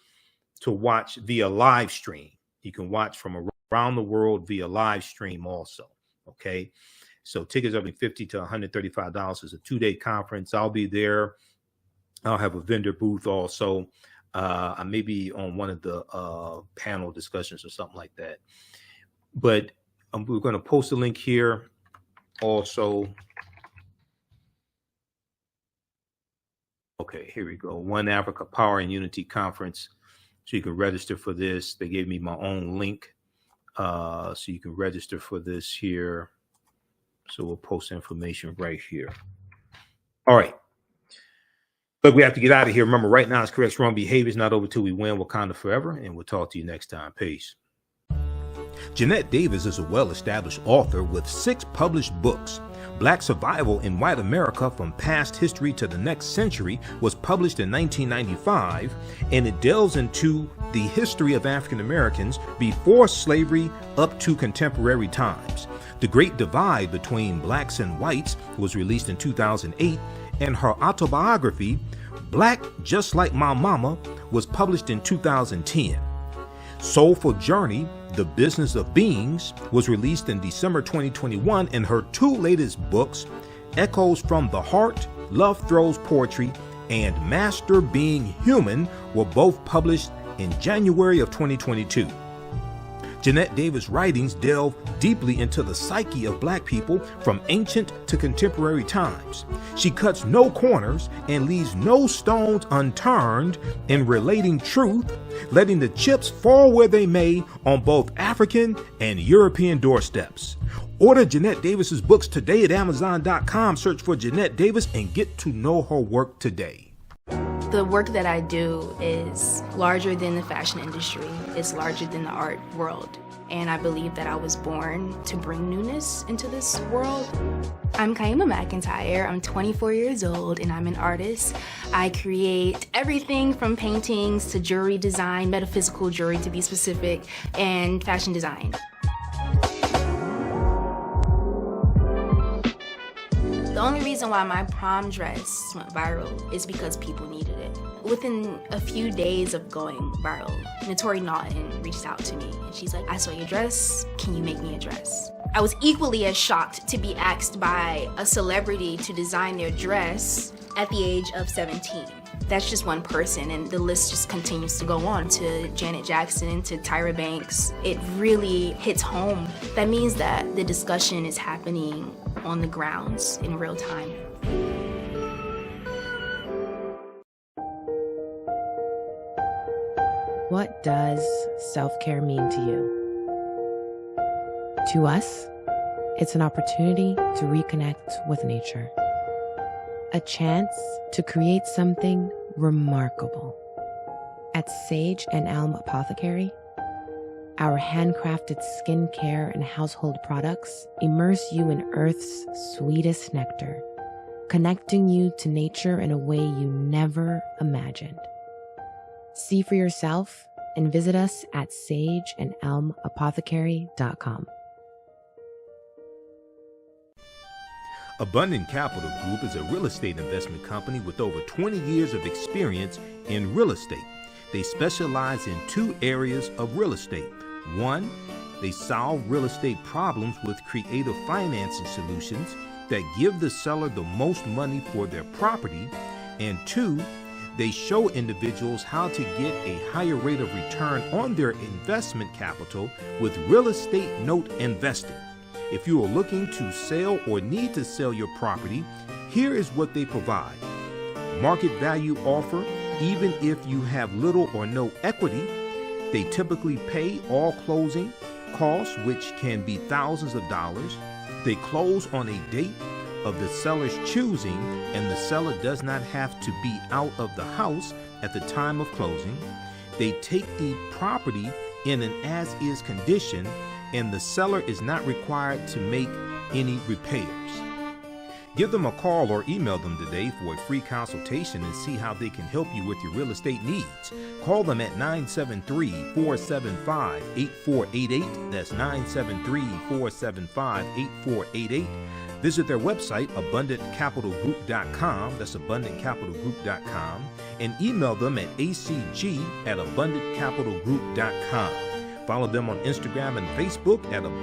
to watch via live stream. You can watch from around the world via live stream also. Okay, so tickets are $50 to $135. It's a 2-day conference. I'll be there. I'll have a vendor booth also. I may be on one of the panel discussions or something like that. But we're going to post a link here also. Okay, here we go. One Africa Power and Unity Conference. So you can register for this. They gave me my own link. So you can register for this here. So we'll post information right here. All right. But we have to get out of here. Remember, right now it's correct strong behavior is not over till we win Wakanda forever. And we'll talk to you next time. Peace. Jeanette Davis is a well-established author with 6 published books. Black Survival in White America from Past History to the Next Century was published in 1995, and it delves into the history of African Americans before slavery up to contemporary times. The Great Divide Between Blacks and Whites was released in 2008, and her autobiography, Black Just Like My Mama, was published in 2010. Soulful Journey, The Business of Beings, was released in December 2021, and her 2 latest books, Echoes from the Heart, Love Throws Poetry, and Master Being Human, were both published in January of 2022. Jeanette Davis' writings delve deeply into the psyche of Black people from ancient to contemporary times. She cuts no corners and leaves no stones unturned in relating truth, letting the chips fall where they may on both African and European doorsteps. Order Jeanette Davis's books today at Amazon.com. Search for Jeanette Davis and get to know her work today. The work that I do is larger than the fashion industry. It's larger than the art world. And I believe that I was born to bring newness into this world. I'm Kaima McIntyre. I'm 24 years old and I'm an artist. I create everything from paintings to jewelry design, metaphysical jewelry to be specific, and fashion design. The only reason why my prom dress went viral is because people needed it. Within a few days of going viral, Naturi Naughton reached out to me and she's like, I saw your dress, can you make me a dress? I was equally as shocked to be asked by a celebrity to design their dress at the age of 17. That's just one person, and the list just continues to go on to Janet Jackson, to Tyra Banks. It really hits home. That means that the discussion is happening on the grounds in real time. What does self-care mean to you? To us, it's an opportunity to reconnect with nature. A chance to create something remarkable. At Sage and Elm Apothecary, our handcrafted skincare and household products immerse you in Earth's sweetest nectar, connecting you to nature in a way you never imagined. See for yourself and visit us at sageandelmapothecary.com. Abundant Capital Group is a real estate investment company with over 20 years of experience in real estate. They specialize in two areas of real estate. One, they solve real estate problems with creative financing solutions that give the seller the most money for their property. And two, they show individuals how to get a higher rate of return on their investment capital with real estate note investing. If you are looking to sell or need to sell your property, here is what they provide. Market value offer, even if you have little or no equity. They typically pay all closing costs, which can be thousands of dollars. They close on a date of the seller's choosing, and the seller does not have to be out of the house at the time of closing. They take the property in an as-is condition, and the seller is not required to make any repairs. Give them a call or email them today for a free consultation and see how they can help you with your real estate needs. Call them at 973-475-8488. That's 973-475-8488. Visit their website, abundantcapitalgroup.com. That's abundantcapitalgroup.com. And email them at acg@abundantcapitalgroup.com. Follow them on Instagram and Facebook at Abundant